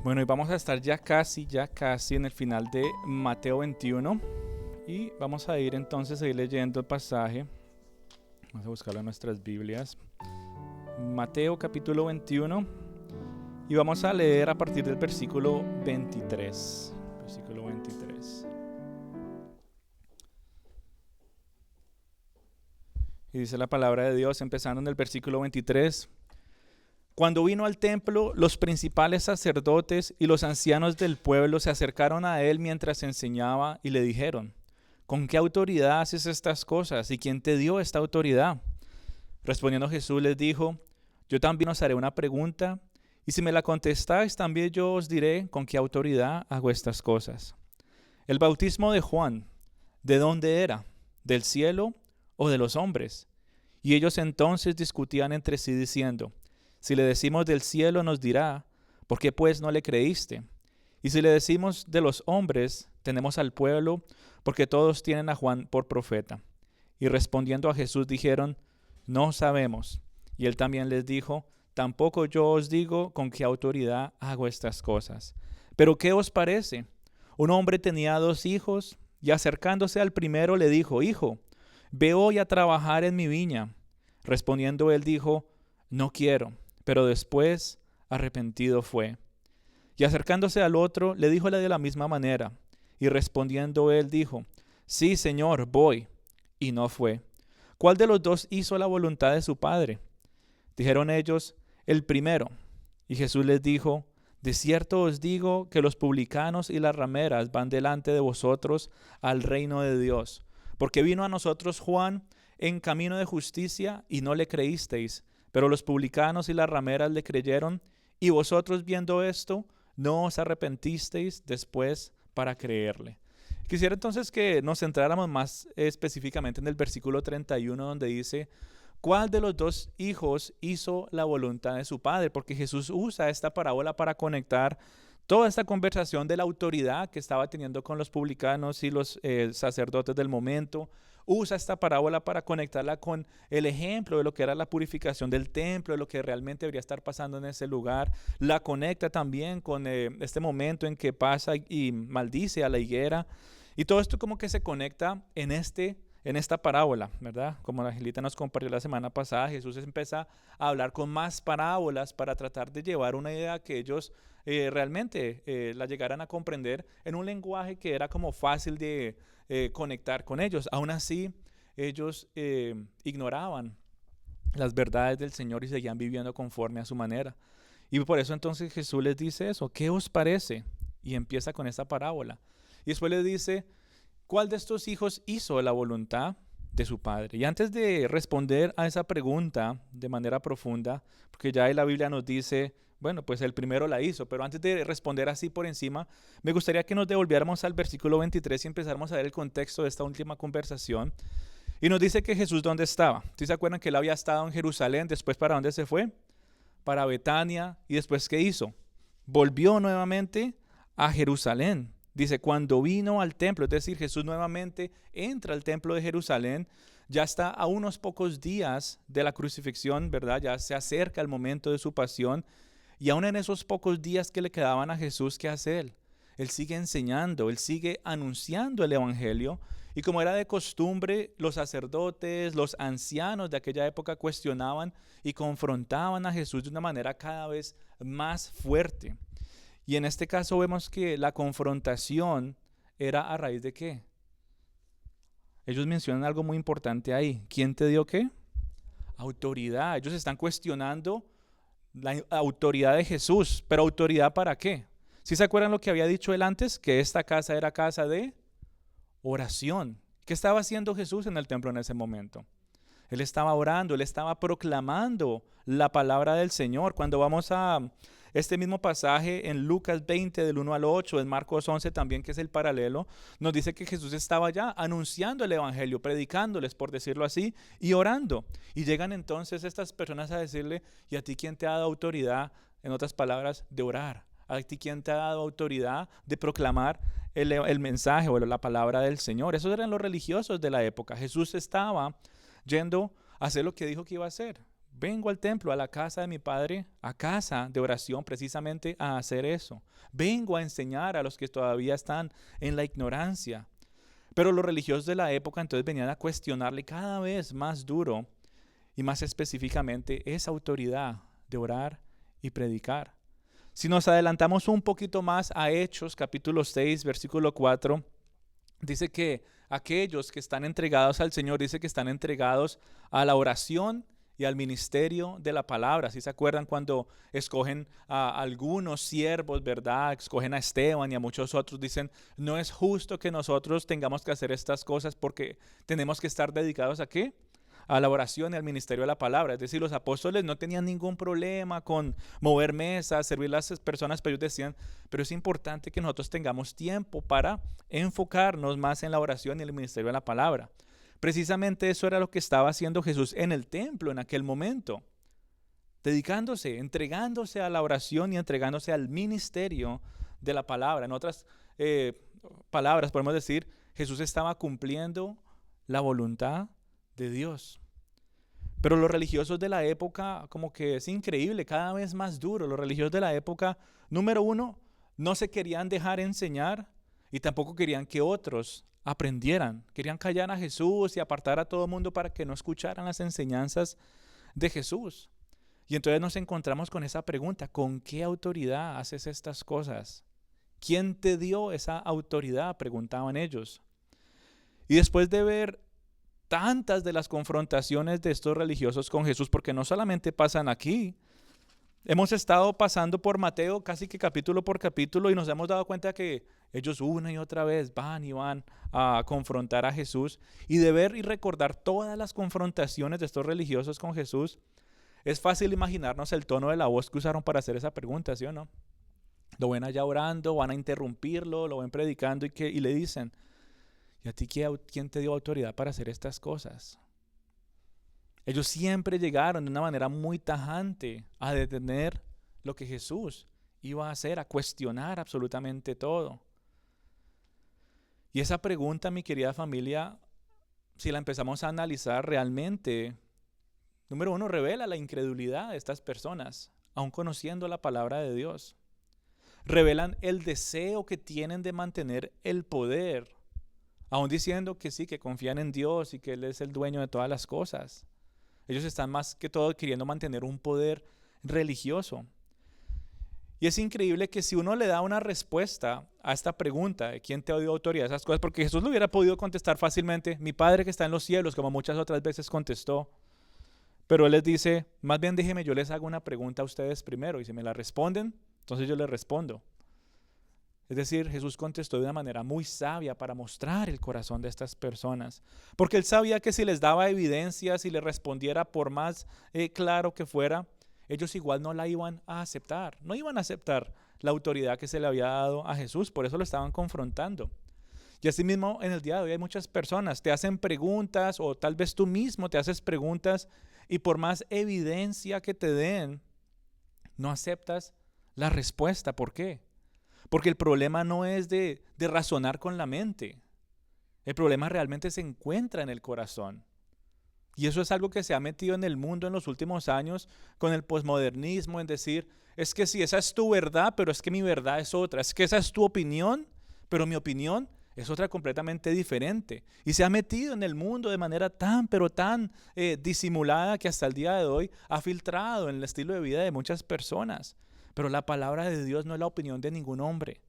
Bueno, y vamos a estar ya casi en el final de Mateo 21 y vamos a ir entonces a ir leyendo el pasaje. Vamos a buscarlo en nuestras Biblias. Mateo capítulo 21 y vamos a leer a partir del versículo 23. Versículo 23. Y dice la palabra de Dios empezando en el versículo 23. Cuando vino al templo, los principales sacerdotes y los ancianos del pueblo se acercaron a él mientras enseñaba y le dijeron: ¿con qué autoridad haces estas cosas? ¿Y quién te dio esta autoridad? Respondiendo Jesús les dijo: yo también os haré una pregunta, y si me la contestáis, también yo os diré con qué autoridad hago estas cosas. El bautismo de Juan, ¿de dónde era? ¿Del cielo o de los hombres? Y ellos entonces discutían entre sí diciendo: si le decimos del cielo, nos dirá: ¿por qué pues no le creíste? Y si le decimos de los hombres, tenemos al pueblo, porque todos tienen a Juan por profeta. Y respondiendo a Jesús dijeron: no sabemos. Y él también les dijo: tampoco yo os digo con qué autoridad hago estas cosas. Pero ¿qué os parece? Un hombre tenía 2 hijos, y acercándose al primero le dijo: hijo, ve hoy a trabajar en mi viña. Respondiendo él dijo: no quiero. Pero después arrepentido fue. Y acercándose al otro, le dijo de la misma manera. Y respondiendo él dijo: sí, Señor, voy. Y no fue. ¿Cuál de los 2 hizo la voluntad de su padre? Dijeron ellos: el primero. Y Jesús les dijo: de cierto os digo que los publicanos y las rameras van delante de vosotros al reino de Dios. Porque vino a nosotros Juan en camino de justicia y no le creísteis, pero los publicanos y las rameras le creyeron, y vosotros viendo esto, no os arrepentisteis después para creerle. Quisiera entonces que nos centráramos más específicamente en el versículo 31, donde dice: ¿cuál de los 2 hijos hizo la voluntad de su padre? Porque Jesús usa esta parábola para conectar toda esta conversación de la autoridad que estaba teniendo con los publicanos y los sacerdotes del momento. Usa esta parábola para conectarla con el ejemplo de lo que era la purificación del templo, de lo que realmente debería estar pasando en ese lugar. La conecta también con este momento en que pasa y maldice a la higuera. Y todo esto como que se conecta en esta parábola, ¿verdad? Como la Angelita nos compartió la semana pasada, Jesús empieza a hablar con más parábolas para tratar de llevar una idea que ellos realmente la llegaran a comprender en un lenguaje que era como fácil de conectar con ellos. Aún así, ellos ignoraban las verdades del Señor y seguían viviendo conforme a su manera. Y por eso entonces Jesús les dice eso: ¿qué os parece? Y empieza con esta parábola. Y después les dice: ¿cuál de estos hijos hizo la voluntad de su padre? Y antes de responder a esa pregunta de manera profunda, porque ya en la Biblia nos dice, bueno, pues el primero la hizo, pero antes de responder así por encima, me gustaría que nos devolviéramos al versículo 23 y empezáramos a ver el contexto de esta última conversación. Y nos dice que Jesús, ¿dónde estaba? ¿Sí se acuerdan que él había estado en Jerusalén? Después, ¿para dónde se fue? Para Betania. ¿Y después qué hizo? Volvió nuevamente a Jerusalén. Dice, cuando vino al templo, es decir, Jesús nuevamente entra al templo de Jerusalén, ya está a unos pocos días de la crucifixión, ¿verdad? Ya se acerca el momento de su pasión, y aún en esos pocos días que le quedaban a Jesús, ¿qué hace él? Él sigue enseñando, él sigue anunciando el evangelio, y como era de costumbre, los sacerdotes, los ancianos de aquella época cuestionaban y confrontaban a Jesús de una manera cada vez más fuerte. Y en este caso vemos que la confrontación era a raíz de ¿qué? Ellos mencionan algo muy importante ahí. ¿Quién te dio qué? Autoridad. Ellos están cuestionando la autoridad de Jesús. ¿Pero autoridad para qué? ¿Sí se acuerdan lo que había dicho él antes? Que esta casa era casa de oración. ¿Qué estaba haciendo Jesús en el templo en ese momento? Él estaba orando, él estaba proclamando la palabra del Señor. Cuando vamos a este mismo pasaje en Lucas 20 del 1 al 8, en Marcos 11 también, que es el paralelo, nos dice que Jesús estaba ya anunciando el evangelio, predicándoles, por decirlo así, y orando. Y llegan entonces estas personas a decirle: ¿y a ti quién te ha dado autoridad, en otras palabras, de orar? ¿A ti quién te ha dado autoridad de proclamar el mensaje o la palabra del Señor? Esos eran los religiosos de la época. Jesús estaba yendo a hacer lo que dijo que iba a hacer: Vengo al templo, a la casa de mi padre, a casa de oración, precisamente a hacer eso. Vengo a enseñar a los que todavía están en la ignorancia. Pero los religiosos de la época entonces venían a cuestionarle cada vez más duro y más específicamente esa autoridad de orar y predicar. Si nos adelantamos un poquito más a Hechos, capítulo 6, versículo 4, dice que aquellos que están entregados al Señor, dice que están entregados a la oración y al ministerio de la palabra. ¿Sí se acuerdan cuando escogen a algunos siervos, verdad? Escogen a Esteban y a muchos otros. Dicen, no es justo que nosotros tengamos que hacer estas cosas porque tenemos que estar dedicados ¿a qué? A la oración y al ministerio de la palabra. Es decir, los apóstoles no tenían ningún problema con mover mesas, servir a las personas, pero ellos decían, pero es importante que nosotros tengamos tiempo para enfocarnos más en la oración y el ministerio de la palabra. Precisamente eso era lo que estaba haciendo Jesús en el templo en aquel momento, dedicándose, entregándose a la oración y entregándose al ministerio de la palabra. En otras palabras, podemos decir, Jesús estaba cumpliendo la voluntad de Dios. Pero los religiosos de la época, como que es increíble, cada vez más duro. Los religiosos de la época, número uno, no se querían dejar enseñar y tampoco querían que otros aprendieran. Querían callar a Jesús y apartar a todo el mundo para que no escucharan las enseñanzas de Jesús. Y entonces nos encontramos con esa pregunta, ¿con qué autoridad haces estas cosas? ¿Quién te dio esa autoridad?, preguntaban ellos. Y después de ver tantas de las confrontaciones de estos religiosos con Jesús, porque no solamente pasan aquí, hemos estado pasando por Mateo casi que capítulo por capítulo y nos hemos dado cuenta que ellos una y otra vez van a confrontar a Jesús, y de ver y recordar todas las confrontaciones de estos religiosos con Jesús, es fácil imaginarnos el tono de la voz que usaron para hacer esa pregunta, ¿sí o no? Lo ven allá orando, van a interrumpirlo, lo ven predicando y le dicen, ¿y a ti quién te dio autoridad para hacer estas cosas? Ellos siempre llegaron de una manera muy tajante a detener lo que Jesús iba a hacer, a cuestionar absolutamente todo. Y esa pregunta, mi querida familia, si la empezamos a analizar realmente, número uno, revela la incredulidad de estas personas, aun conociendo la palabra de Dios. Revelan el deseo que tienen de mantener el poder, aun diciendo que sí, que confían en Dios y que Él es el dueño de todas las cosas. Ellos están más que todo queriendo mantener un poder religioso. Y es increíble que si uno le da una respuesta a esta pregunta de quién te dio autoridad a esas cosas, porque Jesús lo hubiera podido contestar fácilmente, mi Padre que está en los cielos, como muchas otras veces contestó. Pero Él les dice, más bien déjeme, yo les hago una pregunta a ustedes primero, y si me la responden, entonces yo les respondo. Es decir, Jesús contestó de una manera muy sabia para mostrar el corazón de estas personas, porque Él sabía que si les daba evidencias y les respondiera por más claro que fuera, ellos igual no la iban a aceptar, no iban a aceptar la autoridad que se le había dado a Jesús, por eso lo estaban confrontando. Y así mismo en el día de hoy hay muchas personas, te hacen preguntas o tal vez tú mismo te haces preguntas y por más evidencia que te den, no aceptas la respuesta. ¿Por qué? Porque el problema no es de razonar con la mente. El problema realmente se encuentra en el corazón. Y eso es algo que se ha metido en el mundo en los últimos años con el posmodernismo, en decir, es que sí, esa es tu verdad, pero es que mi verdad es otra. Es que esa es tu opinión, pero mi opinión es otra completamente diferente. Y se ha metido en el mundo de manera tan, pero tan disimulada que hasta el día de hoy ha filtrado en el estilo de vida de muchas personas. Pero la palabra de Dios no es la opinión de ningún hombre.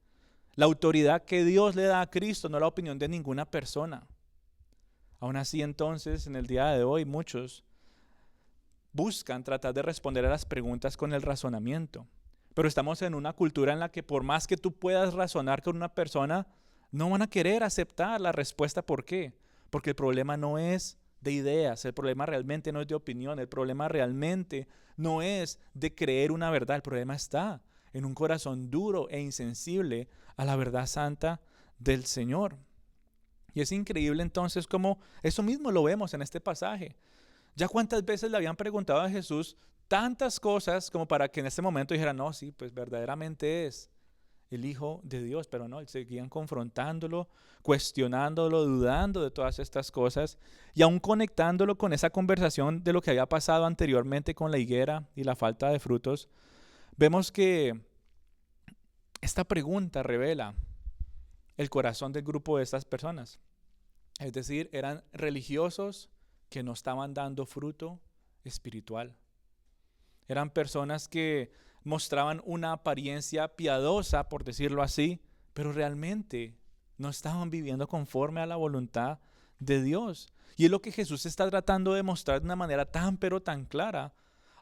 La autoridad que Dios le da a Cristo no es la opinión de ninguna persona. Aún así, entonces, en el día de hoy, muchos buscan tratar de responder a las preguntas con el razonamiento. Pero estamos en una cultura en la que por más que tú puedas razonar con una persona, no van a querer aceptar la respuesta. ¿Por qué? Porque el problema no es de ideas, el problema realmente no es de opinión, el problema realmente no es de creer una verdad, el problema está en un corazón duro e insensible a la verdad santa del Señor. Y es increíble entonces cómo eso mismo lo vemos en este pasaje. Ya cuántas veces le habían preguntado a Jesús tantas cosas como para que en este momento dijera, no, sí, pues verdaderamente es el Hijo de Dios, pero no, seguían confrontándolo, cuestionándolo, dudando de todas estas cosas y aún conectándolo con esa conversación de lo que había pasado anteriormente con la higuera y la falta de frutos. Vemos que esta pregunta revela el corazón del grupo de estas personas. Es decir, eran religiosos que no estaban dando fruto espiritual. Eran personas que mostraban una apariencia piadosa, por decirlo así, pero realmente no estaban viviendo conforme a la voluntad de Dios. Y es lo que Jesús está tratando de mostrar de una manera tan pero tan clara,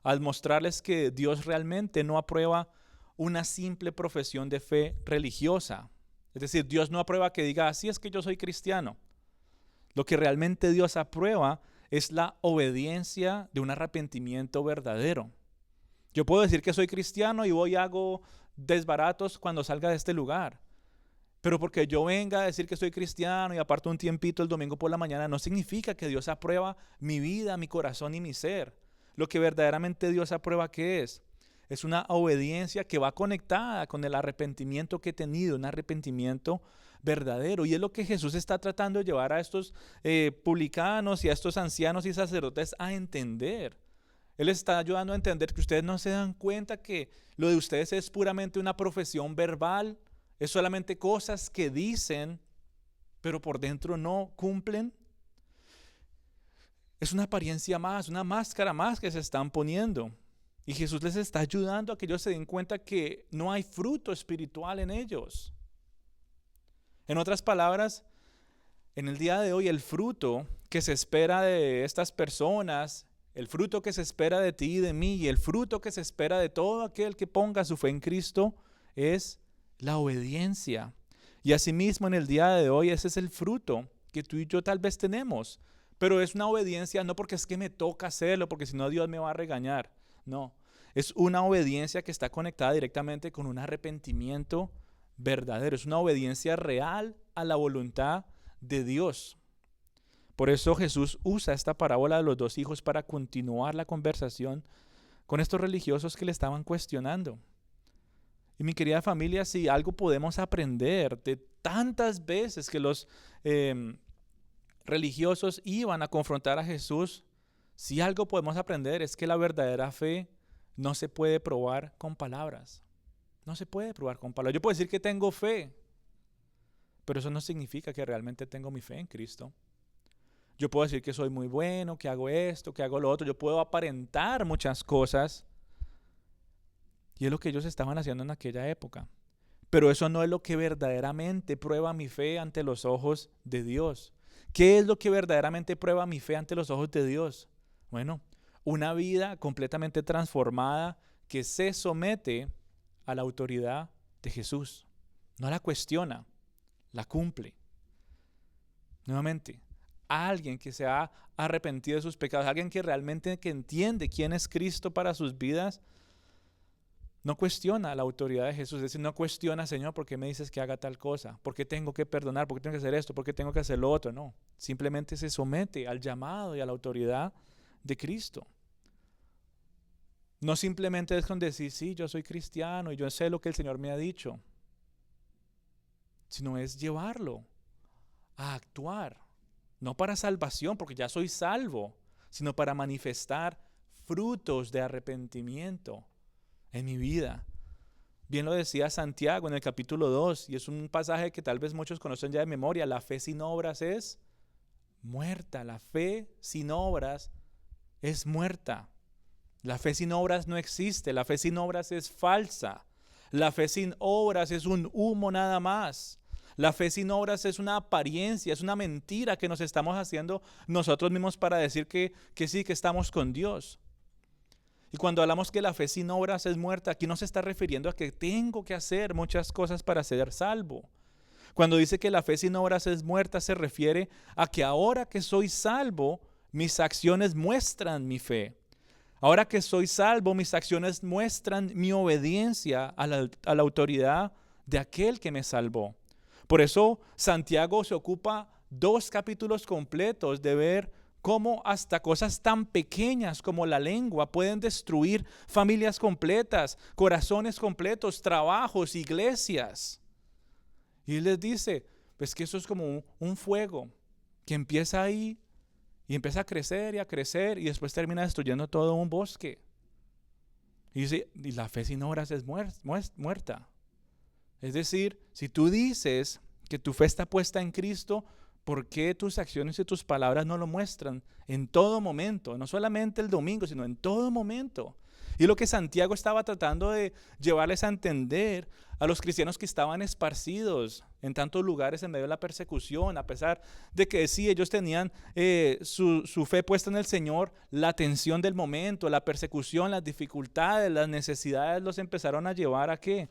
al mostrarles que Dios realmente no aprueba una simple profesión de fe religiosa. Es decir, Dios no aprueba que diga, así es que yo soy cristiano. Lo que realmente Dios aprueba es la obediencia de un arrepentimiento verdadero. Yo puedo decir que soy cristiano y voy y hago desbaratos cuando salga de este lugar. Pero porque yo venga a decir que soy cristiano y aparto un tiempito el domingo por la mañana, no significa que Dios aprueba mi vida, mi corazón y mi ser. Lo que verdaderamente Dios aprueba, ¿qué es? Es una obediencia que va conectada con el arrepentimiento que he tenido, un arrepentimiento verdadero. Y es lo que Jesús está tratando de llevar a estos publicanos y a estos ancianos y sacerdotes a entender. Él está ayudando a entender que ustedes no se dan cuenta que lo de ustedes es puramente una profesión verbal, es solamente cosas que dicen, pero por dentro no cumplen. Es una apariencia más, una máscara más que se están poniendo. Y Jesús les está ayudando a que ellos se den cuenta que no hay fruto espiritual en ellos. En otras palabras, en el día de hoy el fruto que se espera de estas personas, el fruto que se espera de ti y de mí, y el fruto que se espera de todo aquel que ponga su fe en Cristo, es la obediencia. Y asimismo en el día de hoy ese es el fruto que tú y yo tal vez tenemos. Pero es una obediencia no porque es que me toca hacerlo, porque si no Dios me va a regañar. No, es una obediencia que está conectada directamente con un arrepentimiento verdadero. Es una obediencia real a la voluntad de Dios. Por eso Jesús usa esta parábola de los dos hijos para continuar la conversación con estos religiosos que le estaban cuestionando. Y mi querida familia, si algo podemos aprender de tantas veces que los religiosos iban a confrontar a Jesús, si algo podemos aprender es que la verdadera fe no se puede probar con palabras. No se puede probar con palabras. Yo puedo decir que tengo fe, pero eso no significa que realmente tengo mi fe en Cristo. Yo puedo decir que soy muy bueno, que hago esto, que hago lo otro. Yo puedo aparentar muchas cosas. Y es lo que ellos estaban haciendo en aquella época. Pero eso no es lo que verdaderamente prueba mi fe ante los ojos de Dios. ¿Qué es lo que verdaderamente prueba mi fe ante los ojos de Dios? Bueno, una vida completamente transformada que se somete a la autoridad de Jesús. No la cuestiona, la cumple. Nuevamente, alguien que se ha arrepentido de sus pecados, alguien que realmente que entiende quién es Cristo para sus vidas, no cuestiona la autoridad de Jesús. Es decir, no cuestiona, Señor, ¿por qué me dices que haga tal cosa? ¿Por qué tengo que perdonar? ¿Por qué tengo que hacer esto? ¿Por qué tengo que hacer lo otro? No, simplemente se somete al llamado y a la autoridad de Cristo. No simplemente es con decir, sí, yo soy cristiano y yo sé lo que el Señor me ha dicho, sino es llevarlo a actuar. No para salvación, porque ya soy salvo, sino para manifestar frutos de arrepentimiento en mi vida. Bien lo decía Santiago en el capítulo 2, y es un pasaje que tal vez muchos conocen ya de memoria. La fe sin obras es muerta. La fe sin obras es muerta. La fe sin obras no existe. La fe sin obras es falsa. La fe sin obras es un humo nada más. La fe sin obras es una apariencia, es una mentira que nos estamos haciendo nosotros mismos para decir que sí, que estamos con Dios. Y cuando hablamos que la fe sin obras es muerta, aquí no se está refiriendo a que tengo que hacer muchas cosas para ser salvo. Cuando dice que la fe sin obras es muerta, se refiere a que ahora que soy salvo, mis acciones muestran mi fe. Ahora que soy salvo, mis acciones muestran mi obediencia a la autoridad de aquel que me salvó. Por eso Santiago se ocupa 2 capítulos completos de ver cómo hasta cosas tan pequeñas como la lengua pueden destruir familias completas, corazones completos, trabajos, iglesias. Y él les dice, pues que eso es como un fuego que empieza ahí y empieza a crecer y después termina destruyendo todo un bosque. Y dice, y la fe sin obras es muerta. Es decir, si tú dices que tu fe está puesta en Cristo, ¿por qué tus acciones y tus palabras no lo muestran en todo momento? No solamente el domingo, sino en todo momento. Y lo que Santiago estaba tratando de llevarles a entender a los cristianos que estaban esparcidos en tantos lugares en medio de la persecución, a pesar de que sí, ellos tenían su fe puesta en el Señor, la tensión del momento, la persecución, las dificultades, las necesidades los empezaron a llevar ¿a qué?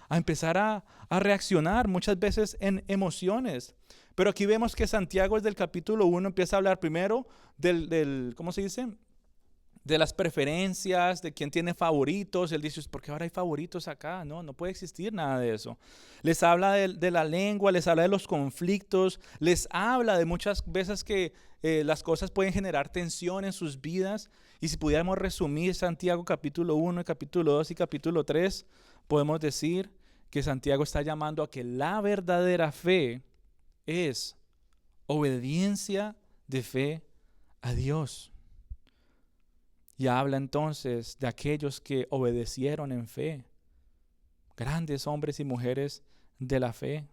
A empezar a reaccionar muchas veces en emociones. Pero aquí vemos que Santiago desde el capítulo 1 empieza a hablar primero ¿cómo se dice? De las preferencias, de quién tiene favoritos. Él dice, ¿por qué ahora hay favoritos acá? No puede existir nada de eso. Les habla de la lengua, les habla de los conflictos, les habla de muchas veces que las cosas pueden generar tensión en sus vidas. Y si pudiéramos resumir Santiago capítulo 1, capítulo 2 y capítulo 3, podemos decir que Santiago está llamando a que la verdadera fe es obediencia de fe a Dios. Y habla entonces de aquellos que obedecieron en fe, grandes hombres y mujeres de la fe.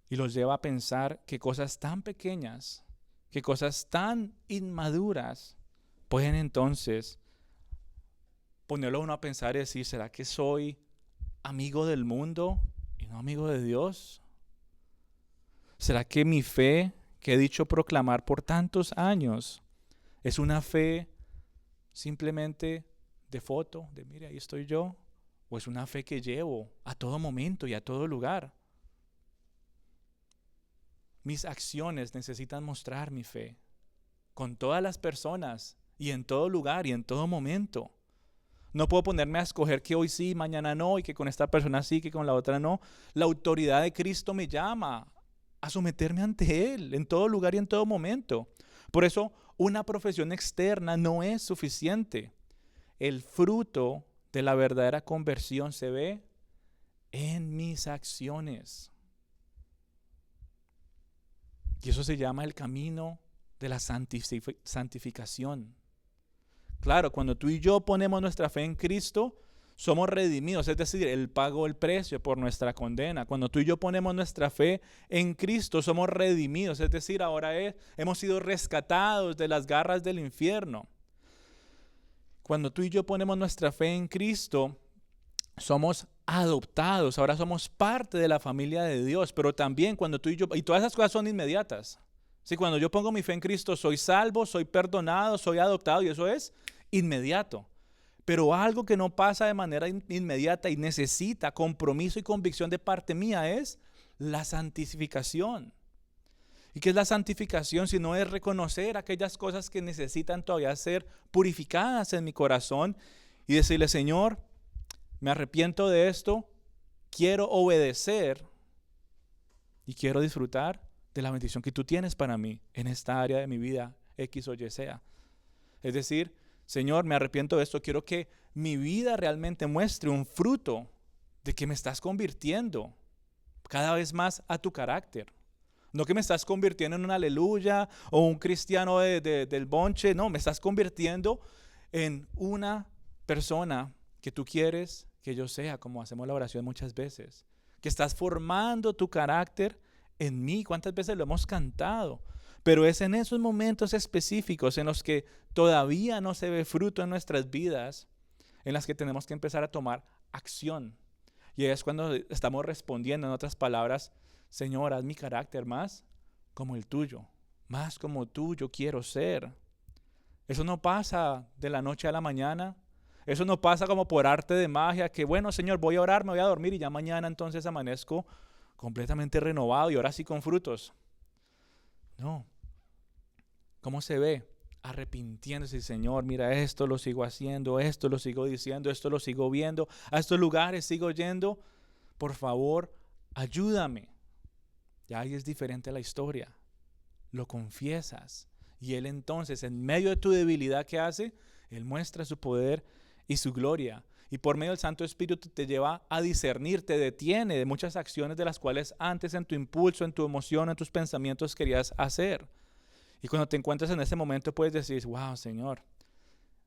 Y los lleva a pensar que cosas tan pequeñas, que cosas tan inmaduras pueden entonces ponerlo a uno a pensar y decir, ¿será que soy amigo del mundo y no amigo de Dios? ¿Será que mi fe que he dicho proclamar por tantos años es una fe simplemente de foto, de mire, ahí estoy yo? ¿O es una fe que llevo a todo momento y a todo lugar? Mis acciones necesitan mostrar mi fe con todas las personas y en todo lugar y en todo momento. No puedo ponerme a escoger que hoy sí, mañana no, y que con esta persona sí, que con la otra no. La autoridad de Cristo me llama a someterme ante Él en todo lugar y en todo momento. Por eso, una profesión externa no es suficiente. El fruto de la verdadera conversión se ve en mis acciones. Y eso se llama el camino de la santificación. Claro, cuando tú y yo ponemos nuestra fe en Cristo, somos redimidos, es decir, Él pagó el precio por nuestra condena. Cuando tú y yo ponemos nuestra fe en Cristo, somos redimidos, es decir, ahora hemos sido rescatados de las garras del infierno. Cuando tú y yo ponemos nuestra fe en Cristo, somos adoptados, ahora somos parte de la familia de Dios, pero también cuando tú y yo, y todas esas cosas son inmediatas. Sí, cuando yo pongo mi fe en Cristo, soy salvo, soy perdonado, soy adoptado, y eso es inmediato. Pero algo que no pasa de manera inmediata y necesita compromiso y convicción de parte mía es la santificación. ¿Y qué es la santificación? Si no es reconocer aquellas cosas que necesitan todavía ser purificadas en mi corazón y decirle, Señor, me arrepiento de esto, quiero obedecer y quiero disfrutar de la bendición que tú tienes para mí en esta área de mi vida, X o Y sea. Es decir, Señor, me arrepiento de esto, quiero que mi vida realmente muestre un fruto de que me estás convirtiendo cada vez más a tu carácter. No que me estás convirtiendo en un aleluya o un cristiano del bonche, no, me estás convirtiendo en una persona que tú quieres que yo sea, como hacemos la oración muchas veces. Que estás formando tu carácter en mí. ¿Cuántas veces lo hemos cantado? Pero es en esos momentos específicos en los que todavía no se ve fruto en nuestras vidas, en las que tenemos que empezar a tomar acción. Y es cuando estamos respondiendo, en otras palabras, Señor, haz mi carácter más como el tuyo, más como tú yo quiero ser. Eso no pasa de la noche a la mañana. Eso no pasa como por arte de magia, que bueno, Señor, voy a orar, me voy a dormir y ya mañana entonces amanezco completamente renovado y ahora sí con frutos. No. ¿Cómo se ve? Arrepintiéndose, Señor, mira, esto lo sigo haciendo, esto lo sigo diciendo, esto lo sigo viendo, a estos lugares sigo yendo. Por favor, ayúdame. Ya ahí es diferente la historia. lo confiesas. Y Él entonces, en medio de tu debilidad, ¿qué hace? Él muestra su poder y su gloria. Y por medio del Santo Espíritu te lleva a discernir, te detiene de muchas acciones de las cuales antes en tu impulso, en tu emoción, en tus pensamientos querías hacer. Y cuando te encuentras en ese momento puedes decir, wow, Señor,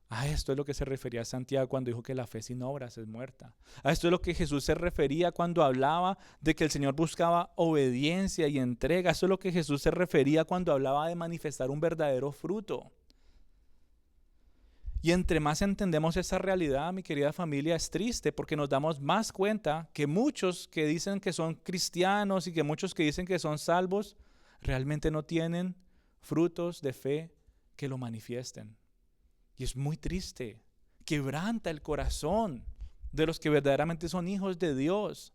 a esto es lo que se refería Santiago cuando dijo que la fe sin obras es muerta. A esto es lo que Jesús se refería cuando hablaba de que el Señor buscaba obediencia y entrega. Eso es lo que Jesús se refería cuando hablaba de manifestar un verdadero fruto. Y entre más entendemos esa realidad, mi querida familia, es triste porque nos damos más cuenta que muchos que dicen que son cristianos y que muchos que dicen que son salvos, realmente no tienen frutos de fe que lo manifiesten. Y es muy triste, quebranta el corazón de los que verdaderamente son hijos de Dios.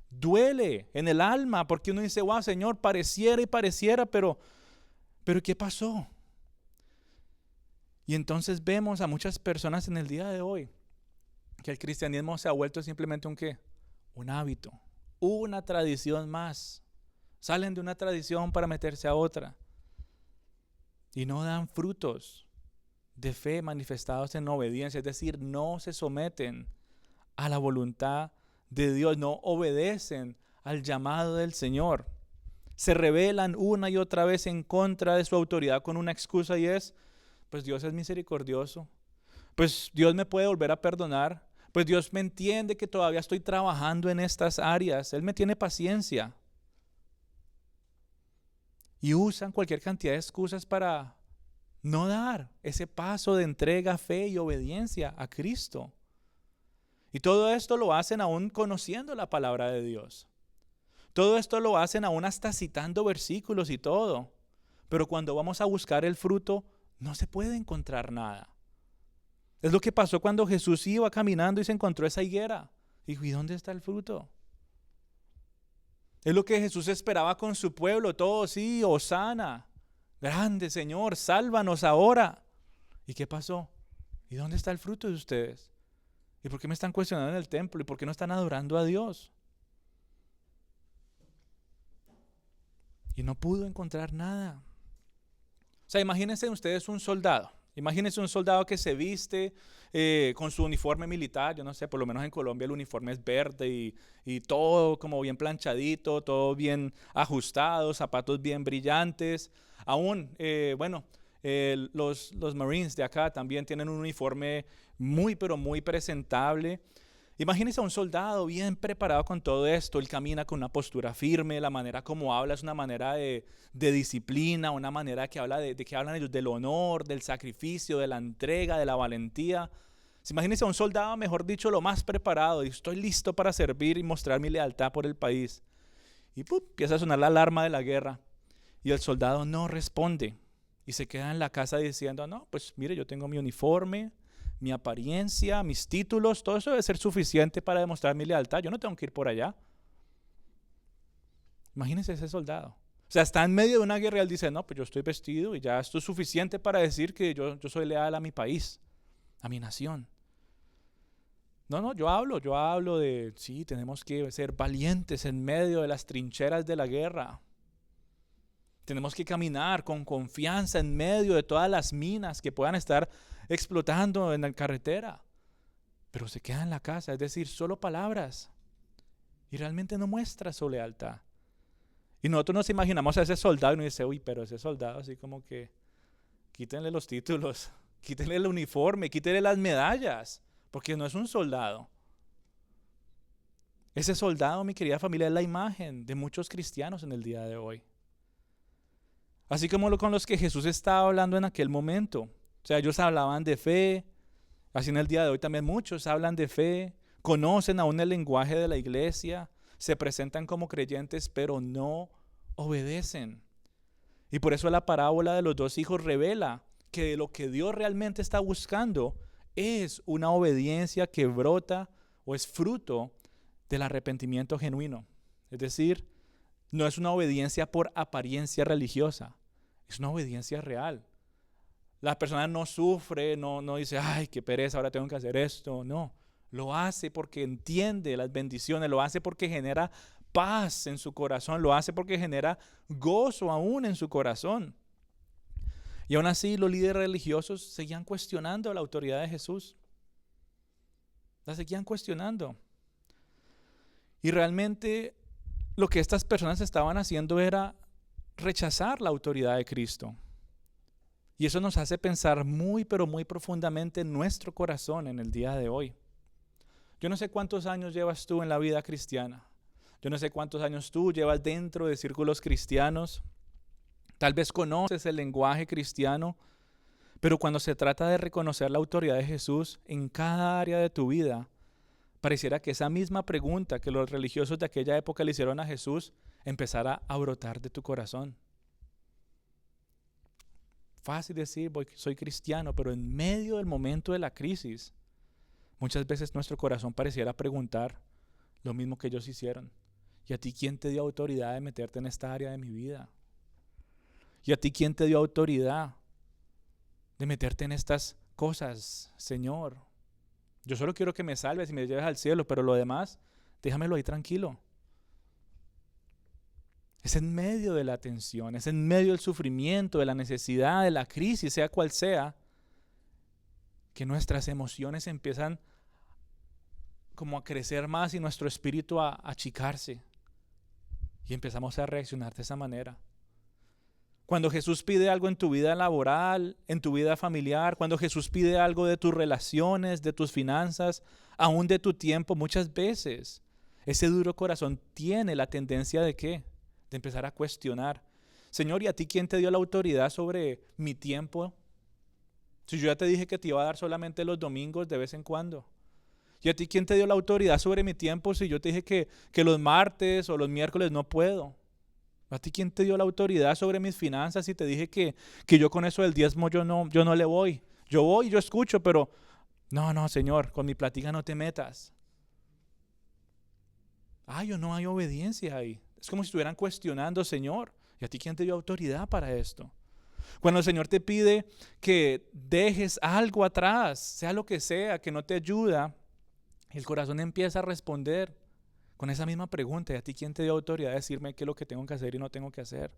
Duele en el alma porque uno dice, wow, Señor, pareciera, pero ¿qué pasó? Y entonces vemos a muchas personas en el día de hoy que el cristianismo se ha vuelto simplemente un ¿qué? Un hábito, una tradición más. Salen de una tradición para meterse a otra y no dan frutos de fe manifestados en obediencia, es decir, no se someten a la voluntad de Dios, no obedecen al llamado del Señor. Se rebelan una y otra vez en contra de su autoridad con una excusa y es, pues Dios es misericordioso, pues Dios me puede volver a perdonar, pues Dios me entiende que todavía estoy trabajando en estas áreas, Él me tiene paciencia. Y usan cualquier cantidad de excusas para no dar ese paso de entrega, fe y obediencia a Cristo. Y todo esto lo hacen aún conociendo la palabra de Dios. Todo esto lo hacen aún hasta citando versículos y todo. Pero cuando vamos a buscar el fruto, no se puede encontrar nada. Es lo que pasó cuando Jesús iba caminando y se encontró esa higuera. Dijo, ¿y dónde está el fruto? Es lo que Jesús esperaba con su pueblo. Todo, sí, hosana. Grande Señor, sálvanos ahora. ¿Y qué pasó? ¿Y dónde está el fruto de ustedes? ¿Y por qué me están cuestionando en el templo? ¿Y por qué no están adorando a Dios? Y no pudo encontrar nada. O sea, imagínense ustedes un soldado. Imagínense un soldado que se viste con su uniforme militar. Yo no sé, por lo menos en Colombia el uniforme es verde y todo como bien planchadito, todo bien ajustado, zapatos bien brillantes. Aún, los Marines de acá también tienen un uniforme muy, pero muy presentable. Imagínense a un soldado bien preparado con todo esto. Él camina con una postura firme, la manera como habla es una manera de disciplina, una manera que habla de que hablan ellos del honor, del sacrificio, de la entrega, de la valentía. Imagínense a un soldado, mejor dicho, lo más preparado. Y estoy listo para servir y mostrar mi lealtad por el país. Y empieza a sonar la alarma de la guerra. Y el soldado no responde. Y se queda en la casa diciendo, no, pues mire, yo tengo mi uniforme, mi apariencia, mis títulos, todo eso debe ser suficiente para demostrar mi lealtad. Yo no tengo que ir por allá. Imagínense ese soldado. O sea, está en medio de una guerra y él dice, no, pues yo estoy vestido y ya esto es suficiente para decir que yo soy leal a mi país, a mi nación. No, yo hablo de, sí, tenemos que ser valientes en medio de las trincheras de la guerra. Tenemos que caminar con confianza en medio de todas las minas que puedan estar explotando en la carretera. Pero se queda en la casa, es decir, solo palabras. Y realmente no muestra su lealtad. Y nosotros nos imaginamos a ese soldado y nos dice, uy, pero ese soldado así como que quítenle los títulos, quítenle el uniforme, quítenle las medallas, porque no es un soldado. Ese soldado, mi querida familia, es la imagen de muchos cristianos en el día de hoy. Así como con los que Jesús estaba hablando en aquel momento. O sea, ellos hablaban de fe, así en el día de hoy también muchos hablan de fe, conocen aún el lenguaje de la iglesia, se presentan como creyentes, pero no obedecen. Y por eso la parábola de los dos hijos revela que lo que Dios realmente está buscando es una obediencia que brota o es fruto del arrepentimiento genuino. Es decir, no es una obediencia por apariencia religiosa, es una obediencia real. La persona no sufre, no dice, ay, qué pereza, ahora tengo que hacer esto. No, lo hace porque entiende las bendiciones, lo hace porque genera paz en su corazón, lo hace porque genera gozo aún en su corazón. Y aún así los líderes religiosos seguían cuestionando la autoridad de Jesús. La seguían cuestionando. Y realmente lo que estas personas estaban haciendo era rechazar la autoridad de Cristo. Y eso nos hace pensar muy, pero muy profundamente en nuestro corazón en el día de hoy. Yo no sé cuántos años llevas tú en la vida cristiana. Yo no sé cuántos años tú llevas dentro de círculos cristianos. Tal vez conoces el lenguaje cristiano, pero cuando se trata de reconocer la autoridad de Jesús en cada área de tu vida, pareciera que esa misma pregunta que los religiosos de aquella época le hicieron a Jesús empezara a brotar de tu corazón. Fácil decir, soy cristiano, pero en medio del momento de la crisis, muchas veces nuestro corazón pareciera preguntar lo mismo que ellos hicieron. ¿Y a ti quién te dio autoridad de meterte en esta área de mi vida? ¿Y a ti quién te dio autoridad de meterte en estas cosas, Señor? Yo solo quiero que me salves y me lleves al cielo, pero lo demás, déjamelo ahí tranquilo. Es en medio de la tensión, es en medio del sufrimiento, de la necesidad, de la crisis, sea cual sea, que nuestras emociones empiezan como a crecer más y nuestro espíritu a achicarse. Y empezamos a reaccionar de esa manera. Cuando Jesús pide algo en tu vida laboral, en tu vida familiar, cuando Jesús pide algo de tus relaciones, de tus finanzas, aún de tu tiempo, muchas veces ese duro corazón tiene la tendencia de ¿qué? De empezar a cuestionar. Señor, ¿y a ti quién te dio la autoridad sobre mi tiempo? Si yo ya te dije que te iba a dar solamente los domingos de vez en cuando. ¿Y a ti quién te dio la autoridad sobre mi tiempo si yo te dije que los martes o los miércoles no puedo? ¿A ti quién te dio la autoridad sobre mis finanzas y te dije que yo con eso del diezmo yo no le voy? Yo voy y yo escucho, pero no, Señor, con mi plática no te metas. Yo no hay obediencia ahí. Es como si estuvieran cuestionando, Señor, ¿y a ti quién te dio autoridad para esto? Cuando el Señor te pide que dejes algo atrás, sea lo que sea, que no te ayuda, el corazón empieza a responder con esa misma pregunta: ¿y a ti quién te dio autoridad de decirme qué es lo que tengo que hacer y no tengo que hacer?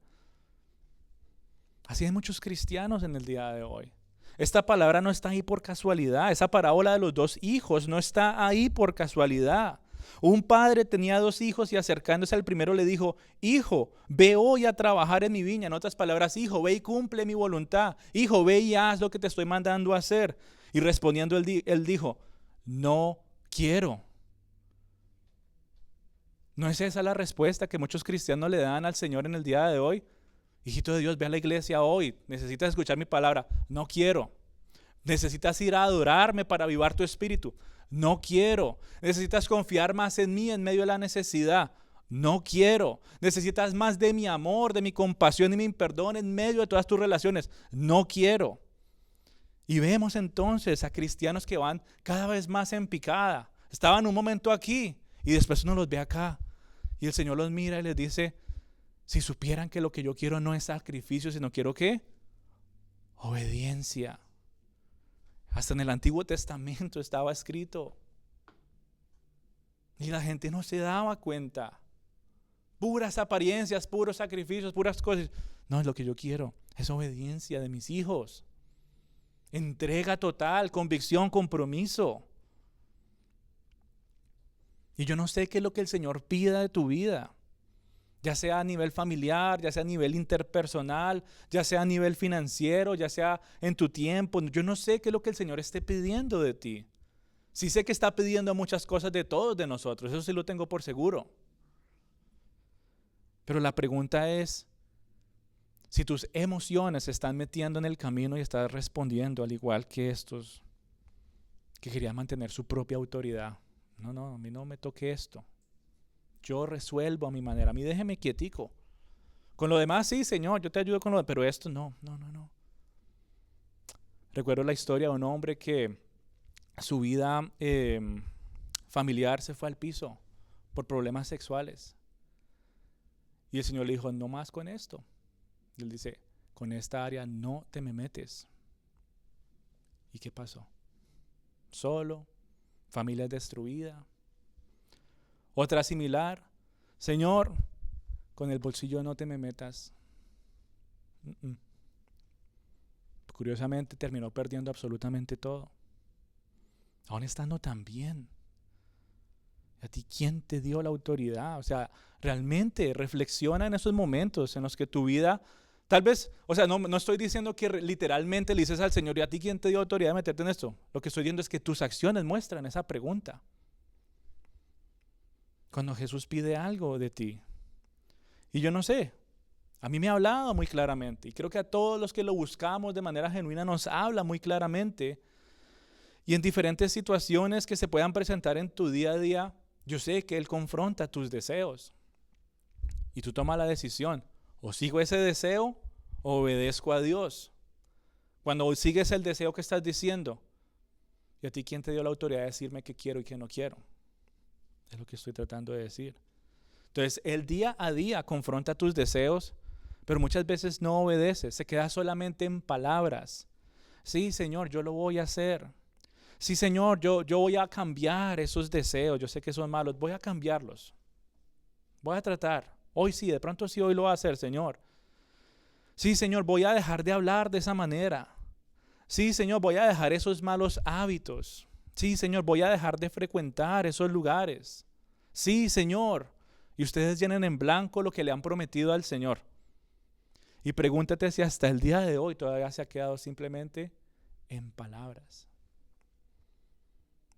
Así hay muchos cristianos en el día de hoy. Esta palabra no está ahí por casualidad. Esa parábola de los 2 hijos no está ahí por casualidad. Un padre tenía 2 hijos y acercándose al primero le dijo: hijo, ve hoy a trabajar en mi viña. En otras palabras, hijo, ve y cumple mi voluntad. Hijo, ve y haz lo que te estoy mandando a hacer. Y respondiendo él dijo: no quiero. ¿No es esa la respuesta que muchos cristianos le dan al Señor en el día de hoy? Hijito de Dios, ve a la iglesia hoy. Necesitas escuchar mi palabra. No quiero. Necesitas ir a adorarme para avivar tu espíritu. No quiero. Necesitas confiar más en mí en medio de la necesidad. No quiero. Necesitas más de mi amor, de mi compasión y mi perdón en medio de todas tus relaciones. No quiero. Y vemos entonces a cristianos que van cada vez más en picada. Estaban un momento aquí y después uno los ve acá. Y el Señor los mira y les dice: si supieran que lo que yo quiero no es sacrificio, sino quiero ¿qué? Obediencia. Hasta en el Antiguo Testamento estaba escrito. Y la gente no se daba cuenta. Puras apariencias, puros sacrificios, puras cosas. No, es lo que yo quiero. Es obediencia de mis hijos. Entrega total, convicción, compromiso. Y yo no sé qué es lo que el Señor pida de tu vida. Ya sea a nivel familiar, ya sea a nivel interpersonal, ya sea a nivel financiero, ya sea en tu tiempo. Yo no sé qué es lo que el Señor esté pidiendo de ti. Sí sé que está pidiendo muchas cosas de todos de nosotros, eso sí lo tengo por seguro. Pero la pregunta es, si tus emociones se están metiendo en el camino y estás respondiendo al igual que estos que querían mantener su propia autoridad. No, a mí no me toque esto. Yo resuelvo a mi manera. A mí déjeme quietico. Con lo demás, sí, Señor, yo te ayudo con lo demás, pero esto no. Recuerdo la historia de un hombre que su vida familiar se fue al piso por problemas sexuales. Y el Señor le dijo: no más con esto. Y él dice: con esta área no te me metes. ¿Y qué pasó? Solo, familia destruida. Otra similar, Señor, con el bolsillo no te me metas. Curiosamente terminó perdiendo absolutamente todo, aún estando tan bien. ¿A ti quién te dio la autoridad? O sea, realmente reflexiona en esos momentos en los que tu vida, tal vez, o sea, no estoy diciendo que literalmente le dices al Señor, ¿y a ti quién te dio autoridad de meterte en esto? Lo que estoy diciendo es que tus acciones muestran esa pregunta. Cuando Jesús pide algo de ti, y yo no sé, a mí me ha hablado muy claramente, y creo que a todos los que lo buscamos de manera genuina nos habla muy claramente, y en diferentes situaciones que se puedan presentar en tu día a día, yo sé que Él confronta tus deseos, y tú tomas la decisión, o sigo ese deseo, o obedezco a Dios. Cuando sigues el deseo que estás diciendo, ¿y a ti quién te dio la autoridad de decirme qué quiero y qué no quiero? Es lo que estoy tratando de decir. Entonces, el día a día confronta tus deseos, pero muchas veces no obedeces, se queda solamente en palabras. Sí, Señor, yo lo voy a hacer. Sí, Señor, yo voy a cambiar esos deseos. Yo sé que son malos, voy a cambiarlos. Voy a tratar. Hoy sí, de pronto sí, hoy lo voy a hacer, Señor. Sí, Señor, voy a dejar de hablar de esa manera. Sí, Señor, voy a dejar esos malos hábitos. Sí, Señor, voy a dejar de frecuentar esos lugares. Sí, Señor. Y ustedes llenen en blanco lo que le han prometido al Señor. Y pregúntate si hasta el día de hoy todavía se ha quedado simplemente en palabras.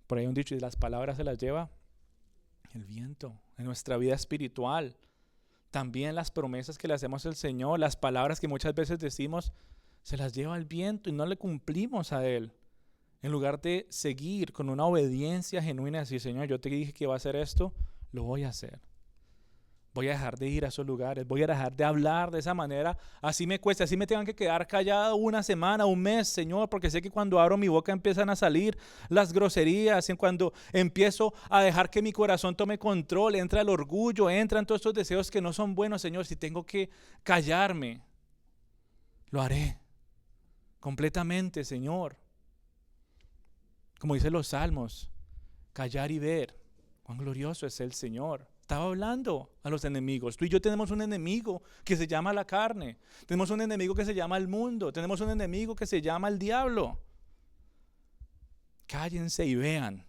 Por ahí un dicho, y las palabras se las lleva el viento. En nuestra vida espiritual, también las promesas que le hacemos al Señor, las palabras que muchas veces decimos, se las lleva el viento y no le cumplimos a Él. En lugar de seguir con una obediencia genuina y decir, Señor, yo te dije que iba a hacer esto, lo voy a hacer. Voy a dejar de ir a esos lugares, voy a dejar de hablar de esa manera, así me cuesta, así me tengan que quedar callado una semana, un mes, Señor, porque sé que cuando abro mi boca empiezan a salir las groserías, y cuando empiezo a dejar que mi corazón tome control, entra el orgullo, entran todos estos deseos que no son buenos, Señor, si tengo que callarme, lo haré completamente, Señor. Como dicen los salmos, callar y ver, cuán glorioso es el Señor. Estaba hablando a los enemigos. Tú y yo tenemos un enemigo que se llama la carne. Tenemos un enemigo que se llama el mundo. Tenemos un enemigo que se llama el diablo. Cállense y vean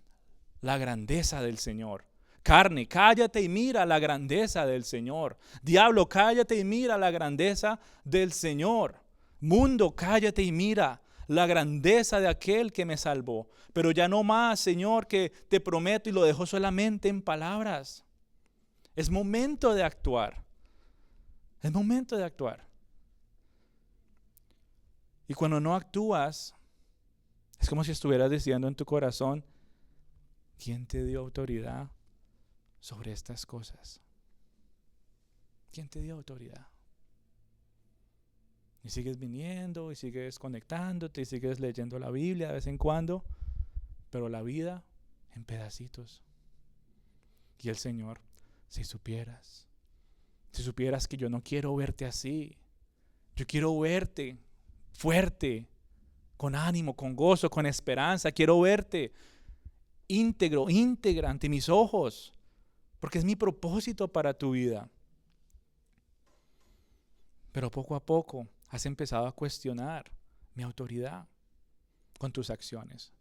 la grandeza del Señor. Carne, cállate y mira la grandeza del Señor. Diablo, cállate y mira la grandeza del Señor. Mundo, cállate y mira la grandeza de aquel que me salvó. Pero ya no más, Señor, que te prometo y lo dejo solamente en palabras. Es momento de actuar. Es momento de actuar. Y cuando no actúas, es como si estuvieras diciendo en tu corazón, ¿quién te dio autoridad sobre estas cosas? ¿Quién te dio autoridad? Y sigues viniendo, y sigues conectándote, y sigues leyendo la Biblia de vez en cuando, pero la vida en pedacitos. Y el Señor, si supieras que yo no quiero verte así, yo quiero verte fuerte, con ánimo, con gozo, con esperanza, quiero verte íntegra ante mis ojos, porque es mi propósito para tu vida. Pero poco a poco has empezado a cuestionar mi autoridad con tus acciones.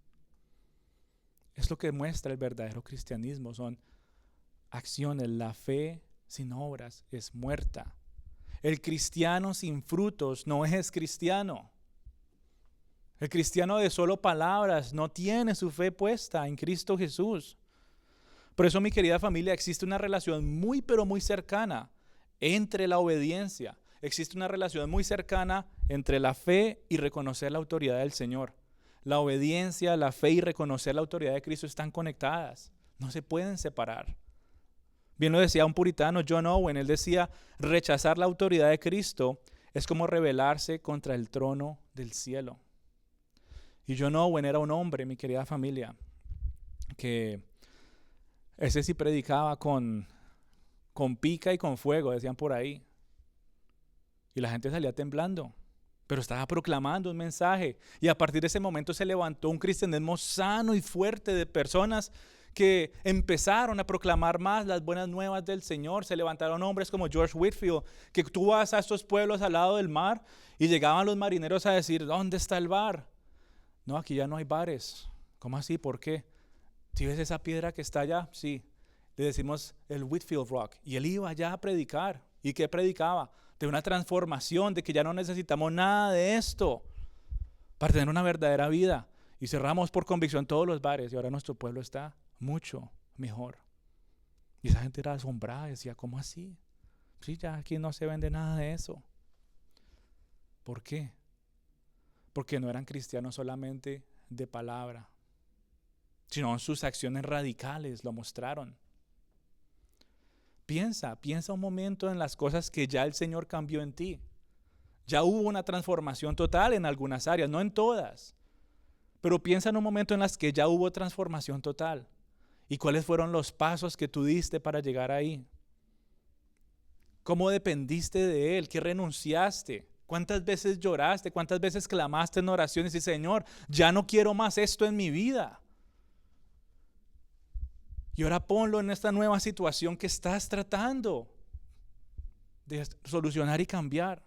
Es lo que muestra el verdadero cristianismo, son acciones. La fe sin obras es muerta. El cristiano sin frutos no es cristiano. El cristiano de solo palabras no tiene su fe puesta en Cristo Jesús. Por eso, mi querida familia, existe una relación muy pero muy cercana entre la obediencia. Existe una relación muy cercana entre la fe y reconocer la autoridad del Señor. La obediencia, la fe y reconocer la autoridad de Cristo están conectadas. No se pueden separar. Bien lo decía un puritano, John Owen. Él decía, rechazar la autoridad de Cristo es como rebelarse contra el trono del cielo. Y John Owen era un hombre, mi querida familia, que ese sí predicaba con pica y con fuego, decían por ahí. Y la gente salía temblando, pero estaba proclamando un mensaje. Y a partir de ese momento se levantó un cristianismo sano y fuerte de personas que empezaron a proclamar más las buenas nuevas del Señor. Se levantaron hombres como George Whitefield, que tú vas a estos pueblos al lado del mar y llegaban los marineros a decir, ¿dónde está el bar? No, aquí ya no hay bares. ¿Cómo así? ¿Por qué? ¿Si ves esa piedra que está allá? Sí. Le decimos el Whitefield Rock. Y él iba allá a predicar. ¿Y qué predicaba? De una transformación, de que ya no necesitamos nada de esto para tener una verdadera vida. Y cerramos por convicción todos los bares y ahora nuestro pueblo está mucho mejor. Y esa gente era asombrada, decía, ¿cómo así? Sí, ya aquí no se vende nada de eso. ¿Por qué? Porque no eran cristianos solamente de palabra, sino sus acciones radicales lo mostraron. Piensa un momento en las cosas que ya el Señor cambió en ti. Ya hubo una transformación total en algunas áreas, no en todas. Pero piensa en un momento en las que ya hubo transformación total. ¿Y cuáles fueron los pasos que tú diste para llegar ahí? ¿Cómo dependiste de Él? ¿Qué renunciaste? ¿Cuántas veces lloraste? ¿Cuántas veces clamaste en oraciones y Señor, ya no quiero más esto en mi vida? Y ahora ponlo en esta nueva situación que estás tratando de solucionar y cambiar.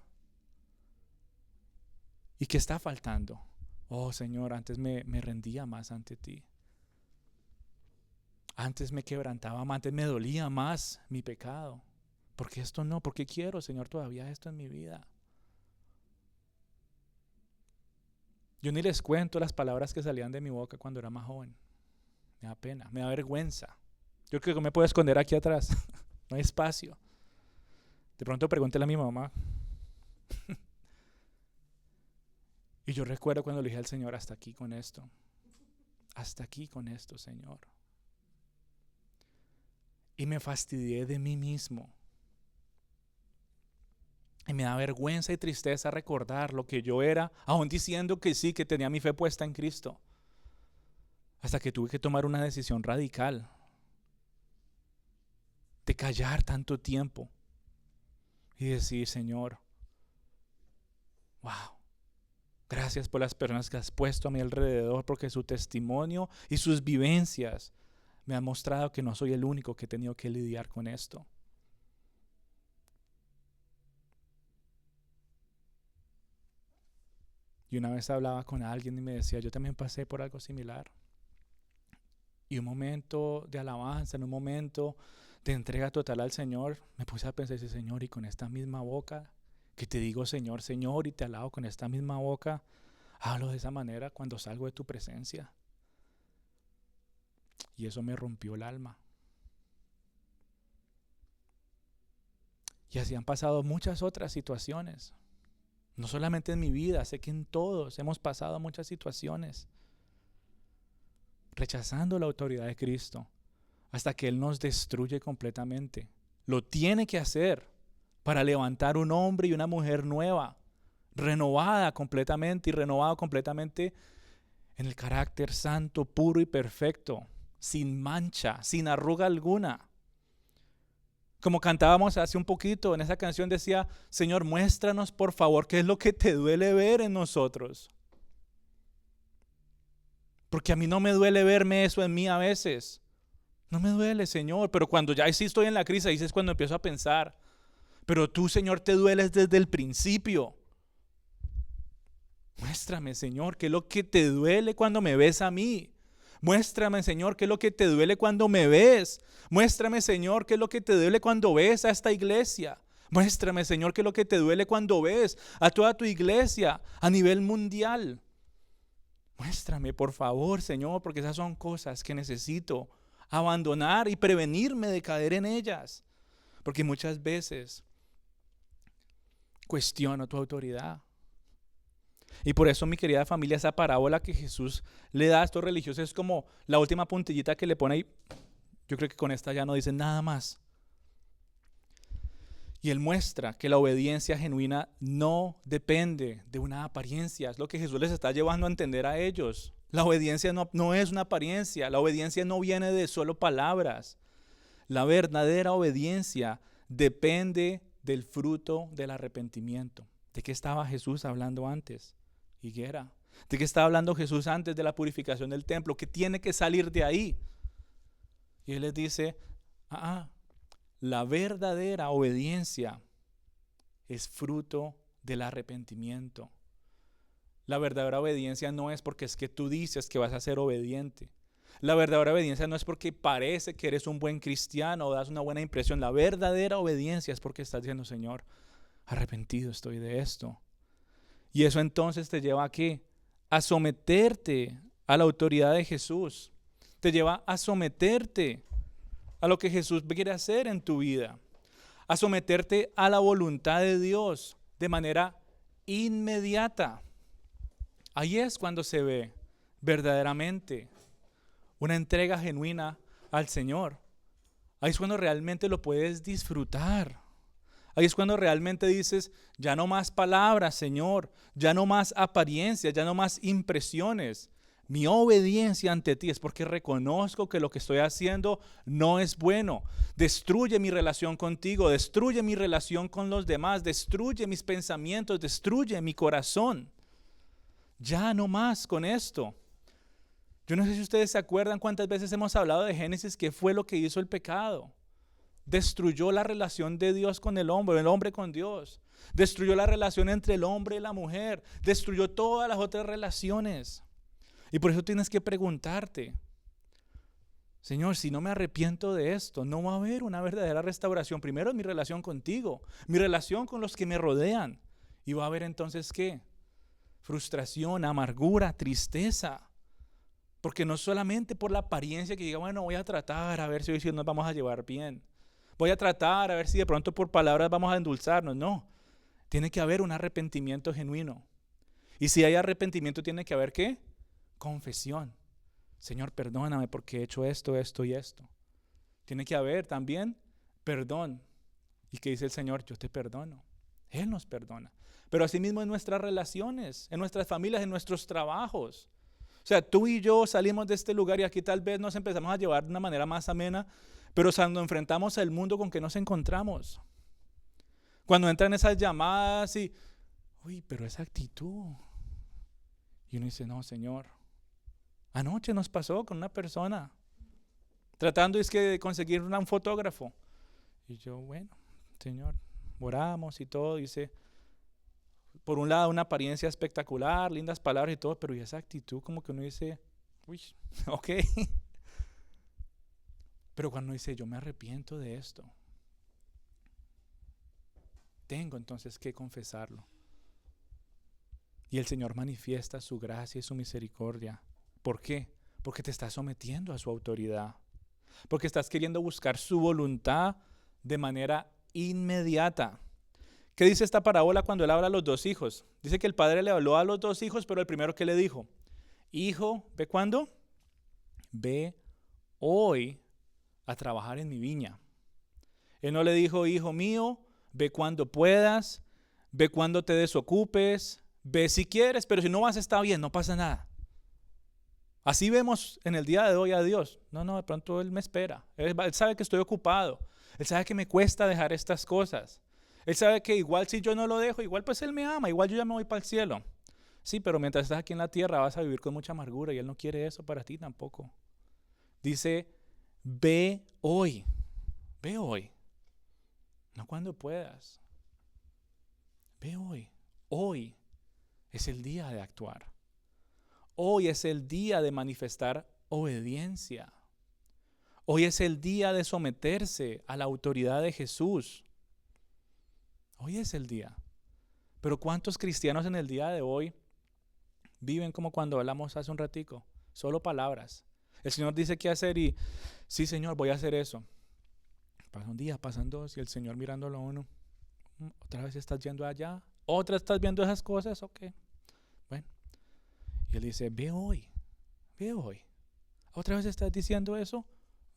¿Y qué está faltando? Oh Señor, antes me rendía más ante ti. Antes me quebrantaba más, antes me dolía más mi pecado. ¿Por qué esto no? ¿Por qué quiero, Señor, todavía esto en mi vida? Yo ni les cuento las palabras que salían de mi boca cuando era más joven. Me da pena, me da vergüenza. Yo creo que me puedo esconder aquí atrás. No hay espacio. De pronto pregúntele a mi mamá. Y yo recuerdo cuando le dije al Señor, hasta aquí con esto. Hasta aquí con esto, Señor. Y me fastidié de mí mismo. Y me da vergüenza y tristeza recordar lo que yo era, aún diciendo que sí, que tenía mi fe puesta en Cristo. Hasta que tuve que tomar una decisión radical de callar tanto tiempo y decir, Señor, wow, gracias por las personas que has puesto a mi alrededor, porque su testimonio y sus vivencias me han mostrado que no soy el único que he tenido que lidiar con esto. Y una vez hablaba con alguien y me decía, yo también pasé por algo similar. Y un momento de alabanza, en un momento de entrega total al Señor, me puse a pensar, Señor, y con esta misma boca, que te digo Señor, Señor, y te alabo con esta misma boca, hablo de esa manera cuando salgo de tu presencia. Y eso me rompió el alma. Y así han pasado muchas otras situaciones. No solamente en mi vida, sé que en todos hemos pasado muchas situaciones. Rechazando la autoridad de Cristo hasta que Él nos destruye completamente. Lo tiene que hacer para levantar un hombre y una mujer nueva, renovada completamente y renovado completamente en el carácter santo, puro y perfecto, sin mancha, sin arruga alguna. Como cantábamos hace un poquito, en esa canción decía, Señor, muéstranos por favor qué es lo que te duele ver en nosotros. Porque a mí no me duele verme eso en mí a veces. No me duele, Señor, pero cuando ya sí estoy en la crisis, ahí es cuando empiezo a pensar. Pero tú, Señor, te dueles desde el principio. Muéstrame, Señor, qué es lo que te duele cuando me ves a mí. Muéstrame, Señor, qué es lo que te duele cuando me ves. Muéstrame, Señor, qué es lo que te duele cuando ves a esta iglesia. Muéstrame, Señor, qué es lo que te duele cuando ves a toda tu iglesia a nivel mundial. Muéstrame, por favor, Señor, porque esas son cosas que necesito abandonar y prevenirme de caer en ellas. Porque muchas veces cuestiono tu autoridad. Y por eso, mi querida familia, esa parábola que Jesús le da a estos religiosos es como la última puntillita que le pone ahí. Yo creo que con esta ya no dice nada más. Y Él muestra que la obediencia genuina no depende de una apariencia. Es lo que Jesús les está llevando a entender a ellos. La obediencia no es una apariencia. La obediencia no viene de solo palabras. La verdadera obediencia depende del fruto del arrepentimiento. ¿De qué estaba Jesús hablando antes? Higuera. ¿De qué estaba hablando Jesús antes de la purificación del templo? ¿Qué tiene que salir de ahí? Y Él les dice, la verdadera obediencia es fruto del arrepentimiento. La verdadera obediencia no es porque es que tú dices que vas a ser obediente. La verdadera obediencia no es porque parece que eres un buen cristiano o das una buena impresión. La verdadera obediencia es porque estás diciendo, Señor, arrepentido estoy de esto. Y eso entonces te lleva ¿a qué? A someterte a la autoridad de Jesús. Te lleva a someterte a lo que Jesús quiere hacer en tu vida. A someterte a la voluntad de Dios de manera inmediata. Ahí es cuando se ve verdaderamente una entrega genuina al Señor. Ahí es cuando realmente lo puedes disfrutar. Ahí es cuando realmente dices, ya no más palabras, Señor, ya no más apariencias, ya no más impresiones. Mi obediencia ante ti es porque reconozco que lo que estoy haciendo no es bueno. Destruye mi relación contigo, destruye mi relación con los demás, destruye mis pensamientos, destruye mi corazón. Ya no más con esto. Yo no sé si ustedes se acuerdan cuántas veces hemos hablado de Génesis, qué fue lo que hizo el pecado. Destruyó la relación de Dios con el hombre con Dios. Destruyó la relación entre el hombre y la mujer. Destruyó todas las otras relaciones. Y por eso tienes que preguntarte, Señor, si no me arrepiento de esto, no va a haber una verdadera restauración. Primero mi relación contigo, mi relación con los que me rodean. Y va a haber entonces ¿qué? Frustración, amargura, tristeza. Porque no solamente por la apariencia que diga, bueno, voy a tratar a ver si hoy sí nos vamos a llevar bien. Voy a tratar a ver si de pronto por palabras vamos a endulzarnos. No, tiene que haber un arrepentimiento genuino. Y si hay arrepentimiento tiene que haber ¿qué? Confesión. Señor, perdóname porque he hecho esto, esto y esto. Tiene que haber también perdón. ¿Y qué dice el Señor? Yo te perdono. Él nos perdona. Pero asimismo en nuestras relaciones, en nuestras familias, en nuestros trabajos. O sea, tú y yo salimos de este lugar y aquí tal vez nos empezamos a llevar de una manera más amena, pero cuando enfrentamos al mundo con que nos encontramos. Cuando entran esas llamadas y, uy, pero esa actitud. Y uno dice, no, Señor. Anoche nos pasó con una persona tratando de conseguir un fotógrafo. Y yo, bueno, Señor, oramos y todo. Dice, por un lado una apariencia espectacular, lindas palabras y todo, pero y esa actitud como que uno dice, uy, ok. Pero cuando uno dice, yo me arrepiento de esto, tengo entonces que confesarlo. Y el Señor manifiesta su gracia y su misericordia. ¿Por qué? Porque te estás sometiendo a su autoridad. Porque estás queriendo buscar su voluntad de manera inmediata. ¿Qué dice esta parábola cuando él habla a los dos hijos? Dice que el padre le habló a los dos hijos, pero el primero que le dijo, hijo, ¿ve cuándo? Ve hoy a trabajar en mi viña. Él no le dijo, hijo mío, ve cuando puedas, ve cuando te desocupes, ve si quieres, pero si no vas está bien, no pasa nada. Así vemos en el día de hoy a Dios. No, de pronto Él me espera. Él sabe que estoy ocupado. Él sabe que me cuesta dejar estas cosas. Él sabe que igual si yo no lo dejo, igual pues Él me ama, igual yo ya me voy para el cielo. Sí, pero mientras estás aquí en la tierra vas a vivir con mucha amargura y Él no quiere eso para ti tampoco. Dice, ve hoy, no cuando puedas. Ve hoy. Hoy es el día de actuar. Hoy es el día de manifestar obediencia. Hoy es el día de someterse a la autoridad de Jesús. Hoy es el día. Pero ¿cuántos cristianos en el día de hoy viven como cuando hablamos hace un ratico? Solo palabras. El Señor dice qué hacer y sí, Señor, voy a hacer eso. Pasa un día, pasan dos y el Señor mirándolo a uno. Otra vez estás yendo allá. Otra estás viendo esas cosas. Ok. Bueno. Y Él dice, ve hoy. ¿Otra vez estás diciendo eso?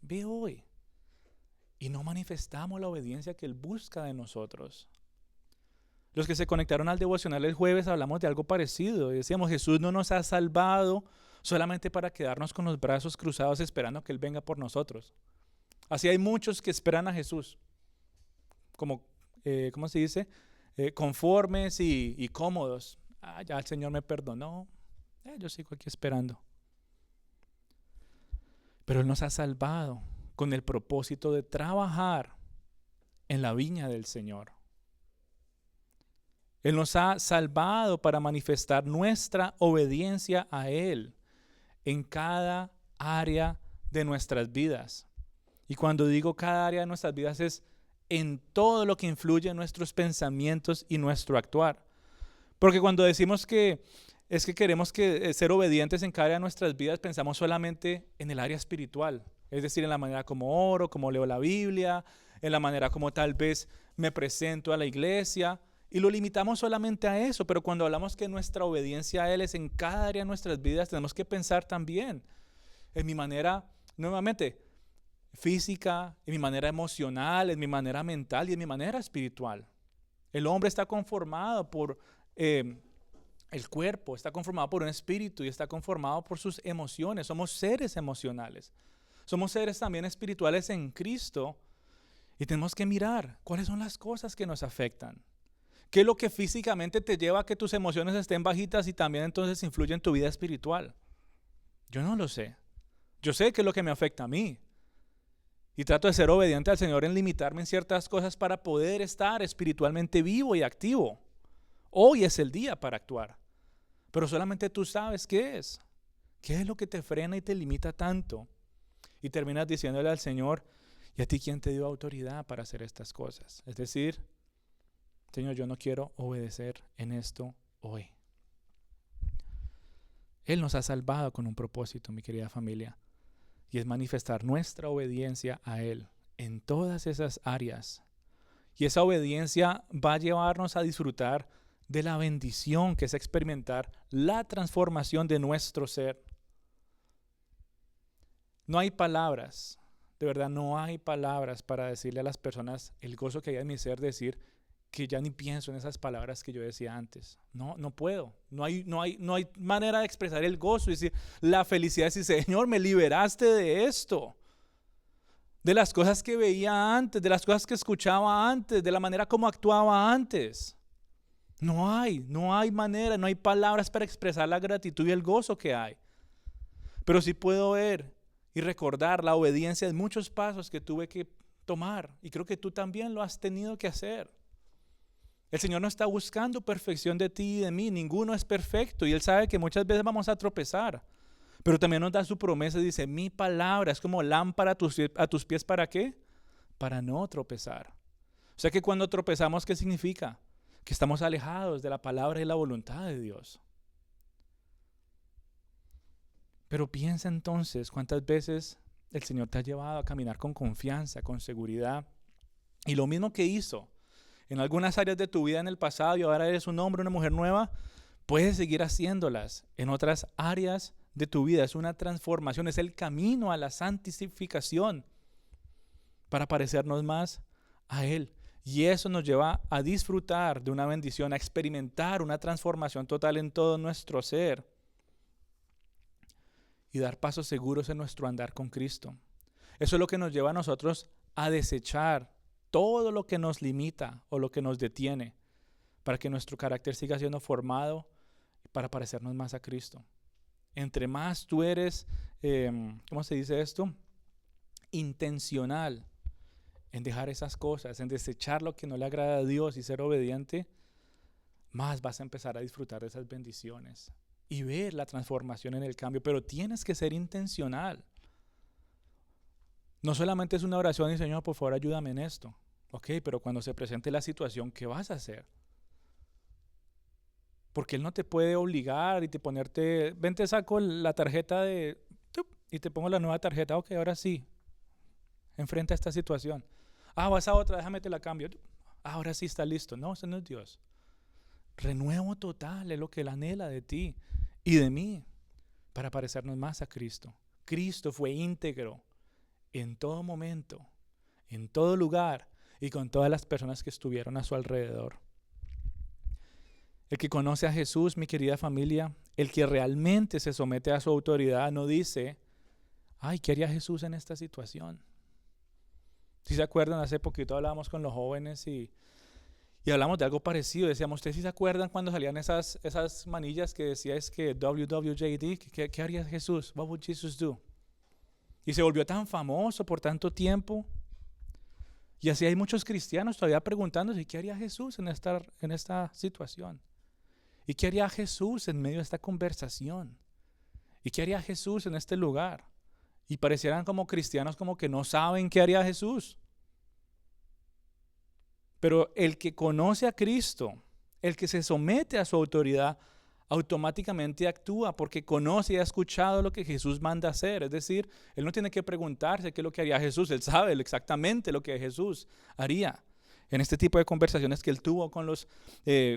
Ve hoy. Y no manifestamos la obediencia que Él busca de nosotros. Los que se conectaron al devocional el jueves hablamos de algo parecido. Decíamos, Jesús no nos ha salvado solamente para quedarnos con los brazos cruzados esperando que Él venga por nosotros. Así hay muchos que esperan a Jesús. Como, ¿cómo se dice? Conformes y cómodos. Ya el Señor me perdonó. Yo sigo aquí esperando. Pero Él nos ha salvado con el propósito de trabajar en la viña del Señor. Él nos ha salvado para manifestar nuestra obediencia a Él en cada área de nuestras vidas. Y cuando digo cada área de nuestras vidas es en todo lo que influye en nuestros pensamientos y nuestro actuar. Porque cuando decimos que es que queremos ser obedientes en cada área de nuestras vidas, pensamos solamente en el área espiritual. Es decir, en la manera como oro, como leo la Biblia, en la manera como tal vez me presento a la iglesia. Y lo limitamos solamente a eso. Pero cuando hablamos que nuestra obediencia a Él es en cada área de nuestras vidas, tenemos que pensar también en mi manera, nuevamente, física, en mi manera emocional, en mi manera mental y en mi manera espiritual. El hombre está conformado por el cuerpo, está conformado por un espíritu y está conformado por sus emociones. Somos seres emocionales. Somos seres también espirituales en Cristo y tenemos que mirar cuáles son las cosas que nos afectan. ¿Qué es lo que físicamente te lleva a que tus emociones estén bajitas y también entonces influye en tu vida espiritual? Yo no lo sé. Yo sé qué es lo que me afecta a mí. Y trato de ser obediente al Señor en limitarme en ciertas cosas para poder estar espiritualmente vivo y activo. Hoy es el día para actuar. Pero solamente tú sabes qué es. ¿Qué es lo que te frena y te limita tanto? Y terminas diciéndole al Señor, ¿y a ti quién te dio autoridad para hacer estas cosas? Es decir, Señor, yo no quiero obedecer en esto hoy. Él nos ha salvado con un propósito, mi querida familia, y es manifestar nuestra obediencia a Él en todas esas áreas. Y esa obediencia va a llevarnos a disfrutar de la bendición que es experimentar la transformación de nuestro ser. No hay palabras, de verdad no hay palabras para decirle a las personas el gozo que hay en mi ser, decir que ya ni pienso en esas palabras que yo decía antes. No puedo. No hay manera de expresar el gozo y decir la felicidad, decir, Señor, me liberaste de esto. De las cosas que veía antes, de las cosas que escuchaba antes, de la manera como actuaba antes. No hay manera, no hay palabras para expresar la gratitud y el gozo que hay. Pero sí puedo ver y recordar la obediencia de muchos pasos que tuve que tomar. Y creo que tú también lo has tenido que hacer. El Señor no está buscando perfección de ti y de mí. Ninguno es perfecto. Y Él sabe que muchas veces vamos a tropezar. Pero también nos da su promesa y dice, mi palabra es como lámpara a tus pies, ¿para qué? Para no tropezar. O sea que cuando tropezamos, ¿qué significa? Que estamos alejados de la palabra y la voluntad de Dios. Pero piensa entonces cuántas veces el Señor te ha llevado a caminar con confianza, con seguridad. Y lo mismo que hizo en algunas áreas de tu vida en el pasado y ahora eres un hombre, una mujer nueva, puedes seguir haciéndolas en otras áreas de tu vida. Es una transformación, es el camino a la santificación para parecernos más a Él. Y eso nos lleva a disfrutar de una bendición, a experimentar una transformación total en todo nuestro ser y dar pasos seguros en nuestro andar con Cristo. Eso es lo que nos lleva a nosotros a desechar todo lo que nos limita o lo que nos detiene para que nuestro carácter siga siendo formado para parecernos más a Cristo. Entre más tú eres, ¿cómo se dice esto? Intencional en dejar esas cosas, en desechar lo que no le agrada a Dios y ser obediente, más vas a empezar a disfrutar de esas bendiciones y ver la transformación en el cambio. Pero tienes que ser intencional. No solamente es una oración y Señor, por favor, ayúdame en esto. Ok, pero cuando se presente la situación, ¿qué vas a hacer? Porque Él no te puede obligar y te ponerte, ven, te saco la tarjeta y te pongo la nueva tarjeta. Ok, ahora sí, enfrenta esta situación. Vas a otra, déjame te la cambio. Ahora sí está listo. No, ese no es Dios. Renuevo total es lo que Él anhela de ti y de mí para parecernos más a Cristo. Cristo fue íntegro en todo momento, en todo lugar y con todas las personas que estuvieron a su alrededor. El que conoce a Jesús, mi querida familia, el que realmente se somete a su autoridad, no dice, ¿qué haría Jesús en esta situación? Si se acuerdan, hace poquito hablábamos con los jóvenes y hablamos de algo parecido. Decíamos, ¿ustedes sí se acuerdan cuando salían esas manillas que decía es que WWJD? ¿Qué haría Jesús? What would Jesus do? y se volvió tan famoso por tanto tiempo. Y así hay muchos cristianos todavía preguntándose, ¿qué haría Jesús en esta situación? ¿Y qué haría Jesús en medio de esta conversación? ¿Y qué haría Jesús en este lugar? Y parecieran como cristianos como que no saben qué haría Jesús. Pero el que conoce a Cristo, el que se somete a su autoridad, automáticamente actúa porque conoce y ha escuchado lo que Jesús manda hacer. Es decir, él no tiene que preguntarse qué es lo que haría Jesús, él sabe exactamente lo que Jesús haría. En este tipo de conversaciones que él tuvo con los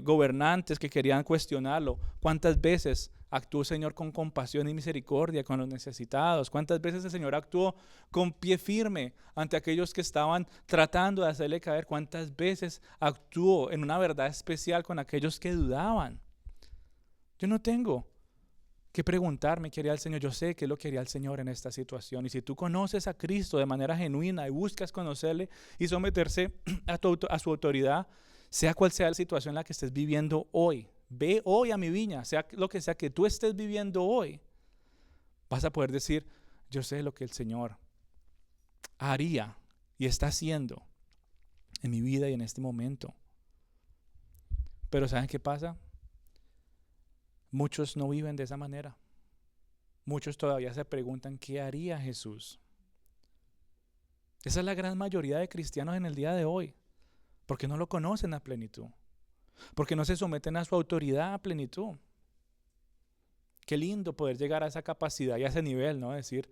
gobernantes que querían cuestionarlo, ¿cuántas veces actuó el Señor con compasión y misericordia con los necesitados? ¿Cuántas veces el Señor actuó con pie firme ante aquellos que estaban tratando de hacerle caer? ¿Cuántas veces actuó en una verdad especial con aquellos que dudaban? Yo no tengo que preguntarme qué haría el Señor. Yo sé qué es lo que haría el Señor en esta situación. Y si tú conoces a Cristo de manera genuina y buscas conocerle y someterse a su autoridad, sea cual sea la situación en la que estés viviendo hoy, ve hoy a mi viña, sea lo que sea que tú estés viviendo hoy, vas a poder decir, yo sé lo que el Señor haría y está haciendo en mi vida y en este momento. Pero ¿saben qué pasa? Muchos no viven de esa manera. Muchos todavía se preguntan ¿qué haría Jesús? Esa es la gran mayoría de cristianos en el día de hoy, porque no lo conocen a plenitud, porque no se someten a su autoridad a plenitud. Qué lindo poder llegar a esa capacidad y a ese nivel, ¿no? Decir,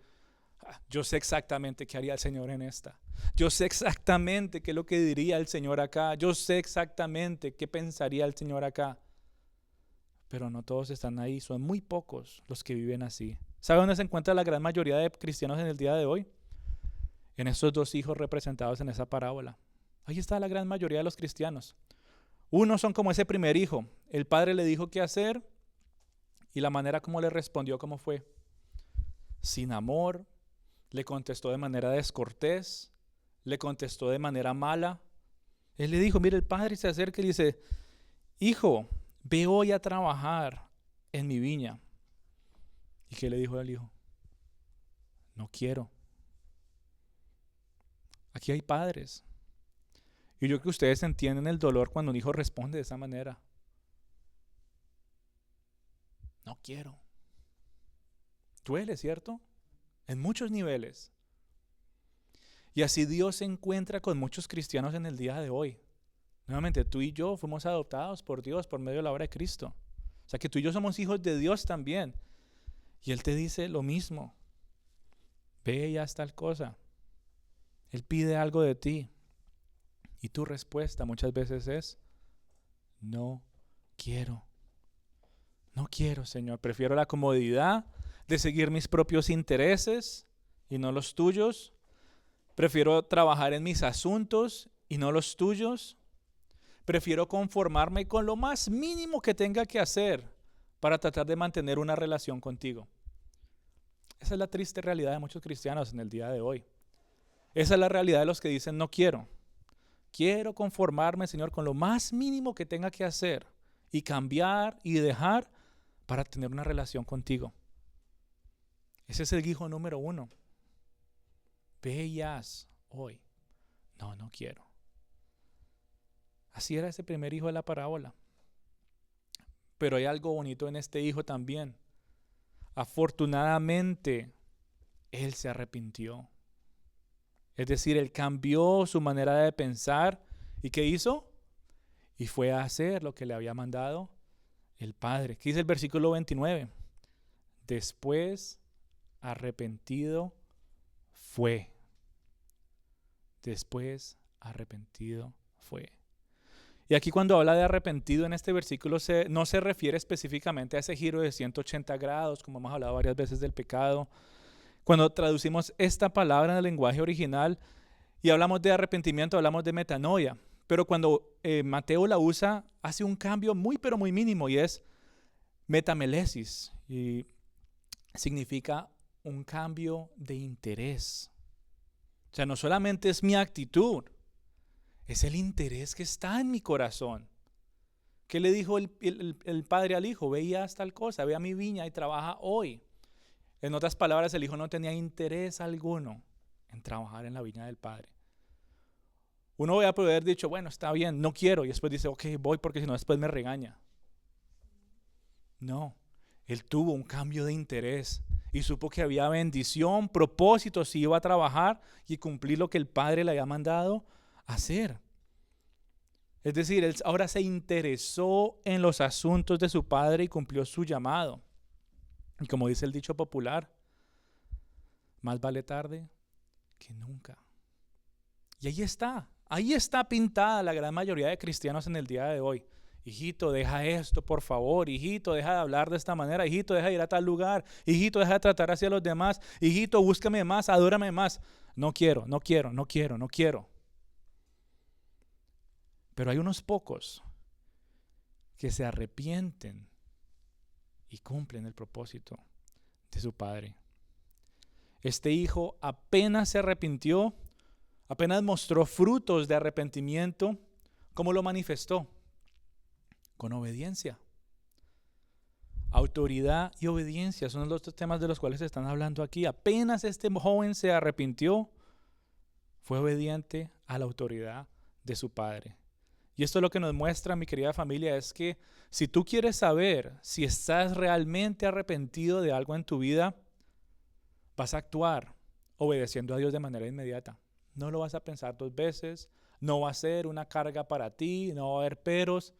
yo sé exactamente qué haría el Señor en esta. Yo sé exactamente qué es lo que diría el Señor acá. Yo sé exactamente qué pensaría el Señor acá. Pero no todos están ahí, son muy pocos los que viven así. ¿Sabe dónde se encuentra la gran mayoría de cristianos en el día de hoy? En esos dos hijos representados en esa parábola. Ahí está la gran mayoría de los cristianos. Unos son como ese primer hijo. El padre le dijo qué hacer y la manera como le respondió, ¿cómo fue? Sin amor, le contestó de manera descortés, le contestó de manera mala. Él le dijo, mire, el padre se acerca y le dice, hijo, ve hoy a trabajar en mi viña. ¿Y qué le dijo al hijo? No quiero. Aquí hay padres. Y yo creo que ustedes entienden el dolor cuando un hijo responde de esa manera. No quiero. Duele, ¿cierto? En muchos niveles. Y así Dios se encuentra con muchos cristianos en el día de hoy. Nuevamente, tú y yo fuimos adoptados por Dios por medio de la obra de Cristo. O sea que tú y yo somos hijos de Dios también. Y Él te dice lo mismo. Ve y haz tal cosa. Él pide algo de ti. Y tu respuesta muchas veces es, no quiero. No quiero, Señor. Prefiero la comodidad de seguir mis propios intereses y no los tuyos. Prefiero trabajar en mis asuntos y no los tuyos. Prefiero conformarme con lo más mínimo que tenga que hacer para tratar de mantener una relación contigo. Esa es la triste realidad de muchos cristianos en el día de hoy. Esa es la realidad de los que dicen no quiero. Quiero conformarme, Señor, con lo más mínimo que tenga que hacer y cambiar y dejar para tener una relación contigo. Ese es el hijo número 1. Ve y haz hoy. No, no quiero. Así era ese primer hijo de la parábola. Pero hay algo bonito en este hijo también. Afortunadamente, él se arrepintió. Es decir, él cambió su manera de pensar. ¿Y qué hizo? Y fue a hacer lo que le había mandado el Padre. ¿Qué dice el versículo 29? Después, arrepentido fue. Después, arrepentido fue. Y aquí cuando habla de arrepentido en este versículo no se refiere específicamente a ese giro de 180 grados, como hemos hablado varias veces del pecado. Cuando traducimos esta palabra en el lenguaje original y hablamos de arrepentimiento, hablamos de metanoia. Pero cuando Mateo la usa, hace un cambio muy pero muy mínimo y es metamelesis. Y significa un cambio de interés. O sea, no solamente es mi actitud, es el interés que está en mi corazón. ¿Qué le dijo el padre al hijo? Ve y haz tal cosa, ve a mi viña y trabaja hoy. En otras palabras, el hijo no tenía interés alguno en trabajar en la viña del padre. Uno voy a poder haber dicho, bueno, está bien, no quiero. Y después dice, ok, voy porque si no después me regaña. No, él tuvo un cambio de interés y supo que había bendición, propósito si iba a trabajar y cumplir lo que el padre le había mandado hacer. Es decir, él ahora se interesó en los asuntos de su padre y cumplió su llamado. Y como dice el dicho popular, más vale tarde que nunca. Y ahí está pintada la gran mayoría de cristianos en el día de hoy. Hijito, deja esto, por favor. Hijito, deja de hablar de esta manera. Hijito, deja de ir a tal lugar. Hijito, deja de tratar hacia los demás. Hijito, búscame más, adórame más. No quiero. Pero hay unos pocos que se arrepienten y cumplen el propósito de su padre. Este hijo apenas se arrepintió, apenas mostró frutos de arrepentimiento. ¿Cómo lo manifestó? Con obediencia. Autoridad y obediencia son los dos temas de los cuales se están hablando aquí. Apenas este joven se arrepintió, fue obediente a la autoridad de su padre. Y esto es lo que nos muestra, mi querida familia, es que si tú quieres saber si estás realmente arrepentido de algo en tu vida, vas a actuar obedeciendo a Dios de manera inmediata. No lo vas a pensar dos veces, no va a ser una carga para ti, no va a haber peros.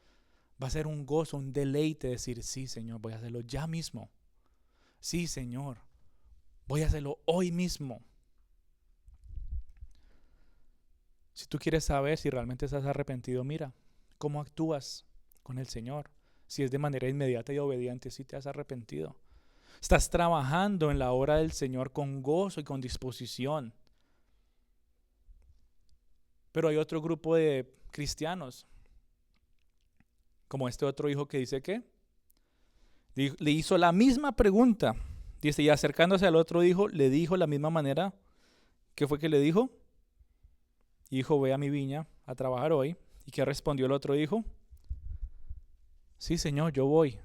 Va a ser un gozo, un deleite decir, sí, Señor, voy a hacerlo ya mismo. Sí, Señor, voy a hacerlo hoy mismo. Si tú quieres saber si realmente estás arrepentido, mira cómo actúas con el Señor. Si es de manera inmediata y obediente, si te has arrepentido. Estás trabajando en la obra del Señor con gozo y con disposición. Pero hay otro grupo de cristianos, como este otro hijo que dice que le hizo la misma pregunta. Dice, y acercándose al otro hijo, le dijo la misma manera. ¿Qué fue que le dijo? Hijo, ve a mi viña a trabajar hoy. ¿Y qué respondió el otro hijo? Sí, Señor, yo voy.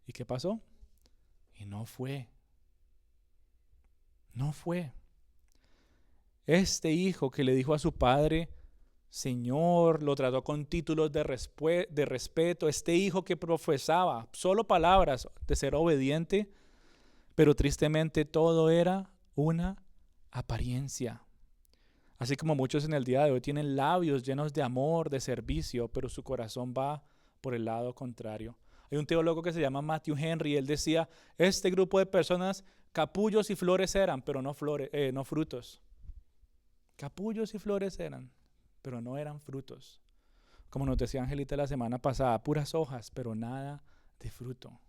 ¿Y qué pasó? Y no fue. No fue. Este hijo que le dijo a su padre, Señor, lo trató con títulos de respeto. Este hijo que profesaba solo palabras de ser obediente, pero tristemente todo era una apariencia. Así como muchos en el día de hoy tienen labios llenos de amor, de servicio, pero su corazón va por el lado contrario. Hay un teólogo que se llama Matthew Henry, y él decía, este grupo de personas, capullos y flores eran, pero no frutos. Capullos y flores eran, pero no eran frutos. Como nos decía Angelita la semana pasada, puras hojas, pero nada de fruto.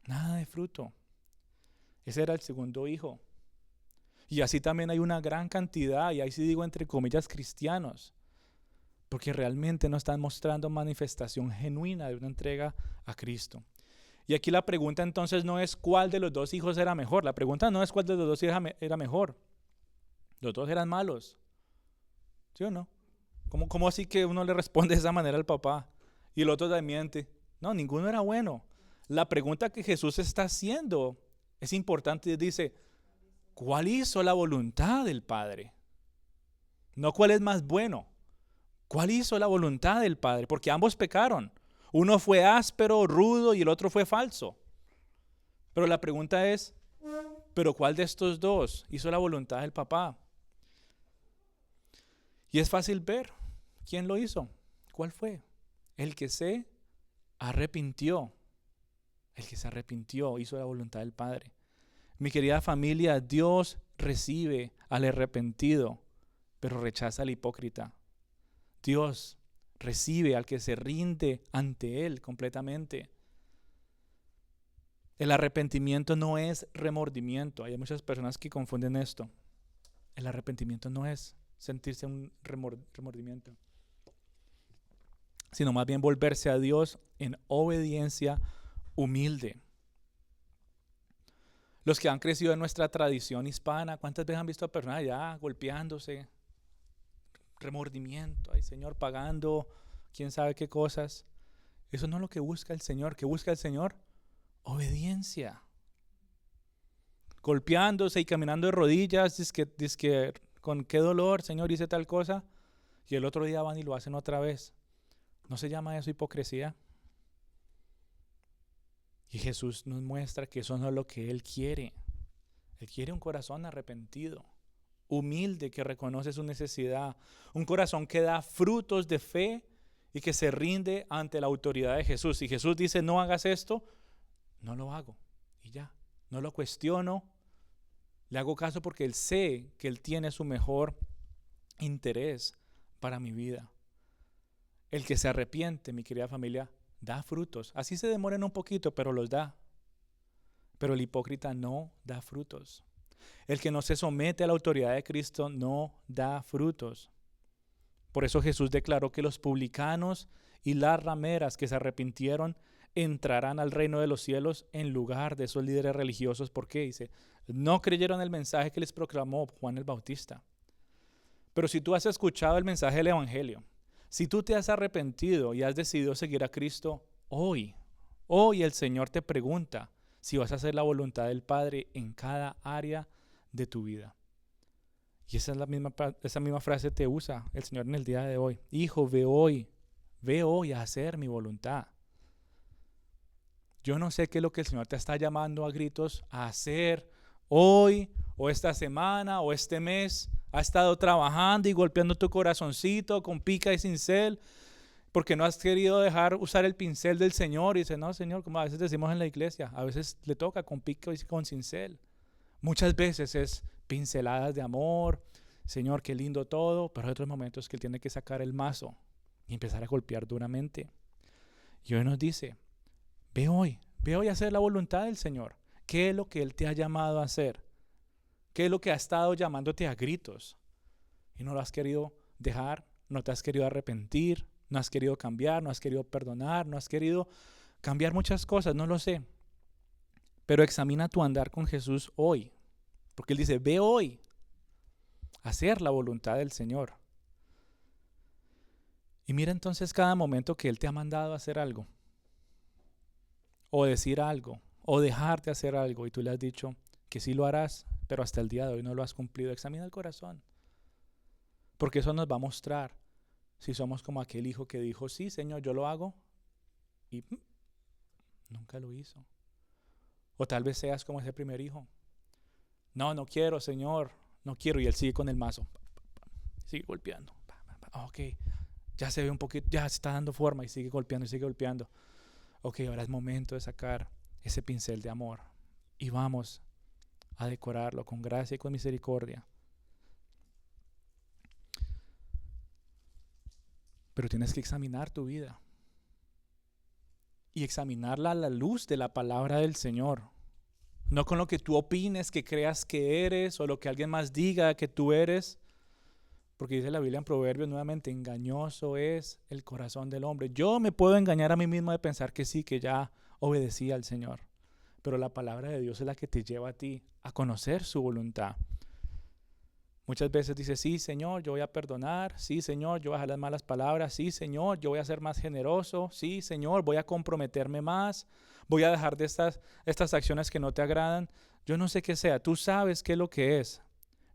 Nada de fruto. Ese era el segundo hijo. Y así también hay una gran cantidad, y ahí sí digo entre comillas, cristianos, porque realmente no están mostrando manifestación genuina de una entrega a Cristo. Y aquí la pregunta entonces no es cuál de los dos hijos era mejor. La pregunta no es cuál de los dos hijos era mejor. Los dos eran malos. ¿Sí o no? ¿Cómo así que uno le responde de esa manera al papá y el otro le miente? No, ninguno era bueno. La pregunta que Jesús está haciendo es importante. Dice, ¿cuál hizo la voluntad del Padre? No cuál es más bueno. ¿Cuál hizo la voluntad del Padre? Porque ambos pecaron. Uno fue áspero, rudo y el otro fue falso. Pero la pregunta es, ¿pero cuál de estos dos hizo la voluntad del papá? Y es fácil ver quién lo hizo. ¿Cuál fue? El que se arrepintió. El que se arrepintió hizo la voluntad del Padre. Mi querida familia, Dios recibe al arrepentido, pero rechaza al hipócrita. Dios recibe al que se rinde ante Él completamente. El arrepentimiento no es remordimiento. Hay muchas personas que confunden esto. El arrepentimiento no es sentirse un remordimiento, sino más bien volverse a Dios en obediencia humilde. Los que han crecido en nuestra tradición hispana, ¿cuántas veces han visto a personas ya golpeándose? Remordimiento, ay Señor, pagando quién sabe qué cosas. Eso no es lo que busca el Señor. ¿Qué busca el Señor? Obediencia. golpeándose y caminando de rodillas, dizque con qué dolor, Señor, hice tal cosa, y el otro día van y lo hacen otra vez. ¿No se llama eso hipocresía? Y Jesús nos muestra que eso no es lo que Él quiere. Él quiere un corazón arrepentido, humilde, que reconoce su necesidad, un corazón que da frutos de fe y que se rinde ante la autoridad de Jesús. Si Jesús dice no hagas esto, no lo hago y ya, no lo cuestiono, le hago caso porque Él sé que Él tiene su mejor interés para mi vida. El que se arrepiente, mi querida familia, da frutos. Así se demoran un poquito, pero los da. Pero el hipócrita no da frutos. El que no se somete a la autoridad de Cristo no da frutos. Por eso Jesús declaró que los publicanos y las rameras que se arrepintieron entrarán al reino de los cielos en lugar de esos líderes religiosos. ¿Por qué? Dice, no creyeron el mensaje que les proclamó Juan el Bautista. Pero si tú has escuchado el mensaje del Evangelio, si tú te has arrepentido y has decidido seguir a Cristo, hoy el Señor te pregunta si vas a hacer la voluntad del Padre en cada área de tu vida. Y esa misma frase te usa el Señor en el día de hoy. Hijo, ve hoy a hacer mi voluntad. Yo no sé qué es lo que el Señor te está llamando a gritos a hacer hoy o esta semana o este mes. Ha estado trabajando y golpeando tu corazoncito con pica y cincel porque no has querido dejar usar el pincel del Señor. Y dice, no, Señor, como a veces decimos en la iglesia, a veces le toca con pica y con cincel. Muchas veces es pinceladas de amor, Señor, qué lindo todo, pero hay otros momentos que Él tiene que sacar el mazo y empezar a golpear duramente. Y hoy nos dice, ve hoy a hacer la voluntad del Señor. ¿Qué es lo que Él te ha llamado a hacer? ¿Qué es lo que ha estado llamándote a gritos? Y no lo has querido dejar, no te has querido arrepentir, no has querido cambiar, no has querido perdonar, no has querido cambiar muchas cosas, no lo sé. Pero examina tu andar con Jesús hoy. Porque Él dice, ve hoy a hacer la voluntad del Señor. Y mira entonces cada momento que Él te ha mandado a hacer algo. O decir algo. O dejarte hacer algo. Y tú le has dicho que sí lo harás, pero hasta el día de hoy no lo has cumplido. Examina el corazón. Porque eso nos va a mostrar si somos como aquel hijo que dijo, sí, Señor, yo lo hago. Y nunca lo hizo. O tal vez seas como ese primer hijo. No quiero, Señor, no quiero. Y él sigue con el mazo. Sigue golpeando. Ok, ya se ve un poquito, ya se está dando forma y sigue golpeando y sigue golpeando. Ok, ahora es momento de sacar ese pincel de amor. Y vamos a decorarlo con gracia y con misericordia. Pero tienes que examinar tu vida. Y examinarla a la luz de la palabra del Señor. No con lo que tú opines, que creas que eres, o lo que alguien más diga que tú eres. Porque dice la Biblia en Proverbios nuevamente, engañoso es el corazón del hombre. Yo me puedo engañar a mí mismo de pensar que sí, que ya obedecí al Señor. Pero la palabra de Dios es la que te lleva a ti a conocer su voluntad. Muchas veces dices, sí, Señor, yo voy a perdonar. Sí, Señor, yo voy a dejar las malas palabras. Sí, Señor, yo voy a ser más generoso. Sí, Señor, voy a comprometerme más. Voy a dejar de estas acciones que no te agradan. Yo no sé qué sea. Tú sabes qué es lo que es.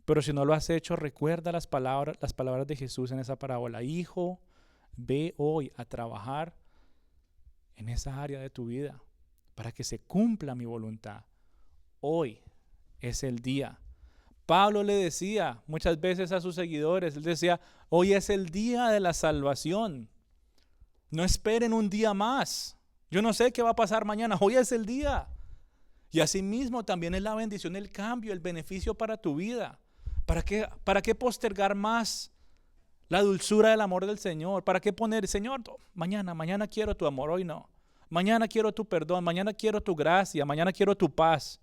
Pero si no lo has hecho, recuerda las palabras de Jesús en esa parábola. Hijo, ve hoy a trabajar en esa área de tu vida para que se cumpla mi voluntad. Hoy es el día. Pablo le decía muchas veces a sus seguidores, él decía, hoy es el día de la salvación. No esperen un día más. Yo no sé qué va a pasar mañana, hoy es el día. Y asimismo también es la bendición, el cambio, el beneficio para tu vida. ¿Para qué postergar más la dulzura del amor del Señor? ¿Para qué poner, Señor, mañana quiero tu amor, hoy no? Mañana quiero tu perdón, mañana quiero tu gracia, mañana quiero tu paz.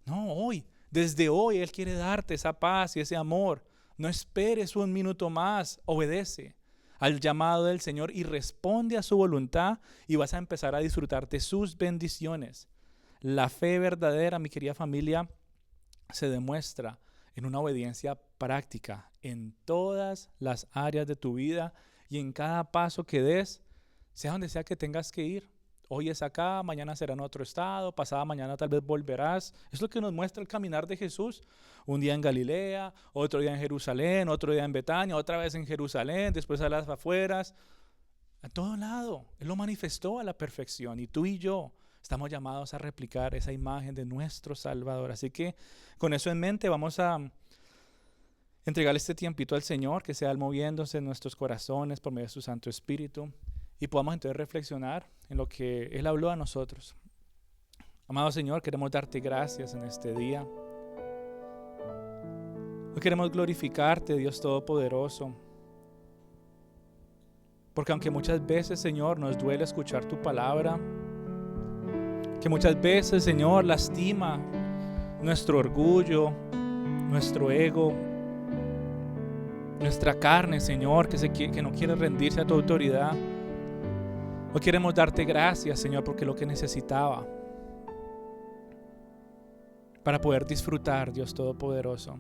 No, hoy. Desde hoy Él quiere darte esa paz y ese amor. No esperes un minuto más. Obedece al llamado del Señor y responde a su voluntad y vas a empezar a disfrutar de sus bendiciones. La fe verdadera, mi querida familia, se demuestra en una obediencia práctica en todas las áreas de tu vida y en cada paso que des, sea donde sea que tengas que ir. Hoy es acá, mañana será en otro estado, pasada mañana tal vez volverás. Es lo que nos muestra el caminar de Jesús. Un día en Galilea, otro día en Jerusalén, otro día en Betania, otra vez en Jerusalén, después a las afueras. A todo lado. Él lo manifestó a la perfección. Y tú y yo estamos llamados a replicar esa imagen de nuestro Salvador. Así que con eso en mente vamos a entregarle este tiempito al Señor, que sea Él moviéndose en nuestros corazones por medio de su Santo Espíritu y podamos entonces reflexionar en lo que Él habló a nosotros. Amado Señor, queremos darte gracias en este día. Hoy queremos glorificarte, Dios Todopoderoso, porque aunque muchas veces, Señor, nos duele escuchar tu palabra, que muchas veces, Señor, lastima nuestro orgullo, nuestro ego, nuestra carne, Señor, que no quiere rendirse a tu autoridad. Hoy queremos darte gracias, Señor, porque lo que necesitaba para poder disfrutar, Dios Todopoderoso,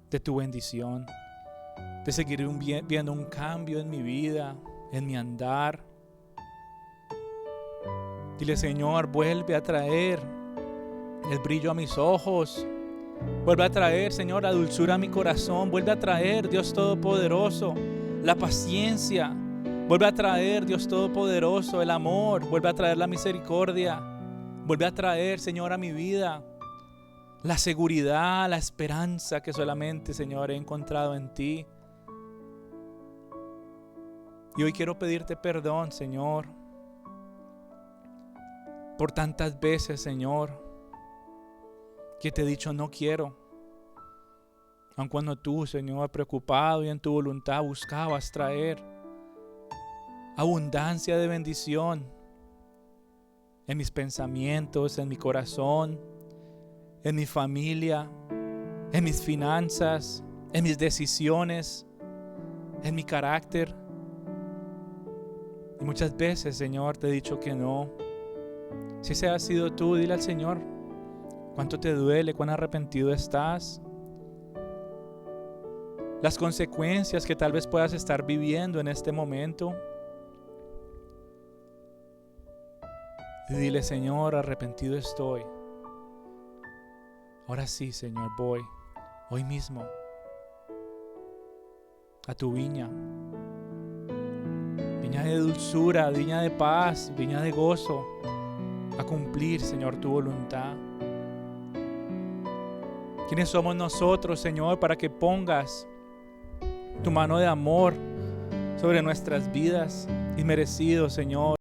de tu bendición, de seguir viendo un cambio en mi vida, en mi andar. Dile, Señor, vuelve a traer el brillo a mis ojos. Vuelve a traer, Señor, la dulzura a mi corazón. Vuelve a traer, Dios Todopoderoso, la paciencia. Vuelve a traer, Dios Todopoderoso, el amor. Vuelve a traer la misericordia. Vuelve a traer, Señor, a mi vida la seguridad, la esperanza que solamente, Señor, he encontrado en ti. Y hoy quiero pedirte perdón, Señor, por tantas veces, Señor, que te he dicho no quiero. Aun cuando tú, Señor, preocupado y en tu voluntad buscabas traer abundancia de bendición en mis pensamientos, en mi corazón, en mi familia, en mis finanzas, en mis decisiones, en mi carácter. Y muchas veces, Señor, te he dicho que no. Si ese has sido tú, dile al Señor cuánto te duele, cuán arrepentido estás. Las consecuencias que tal vez puedas estar viviendo en este momento. Y dile, Señor, arrepentido estoy. Ahora sí, Señor, voy hoy mismo a tu viña. Viña de dulzura, viña de paz, viña de gozo. A cumplir, Señor, tu voluntad. ¿Quiénes somos nosotros, Señor, para que pongas tu mano de amor sobre nuestras vidas? Inmerecido, Señor.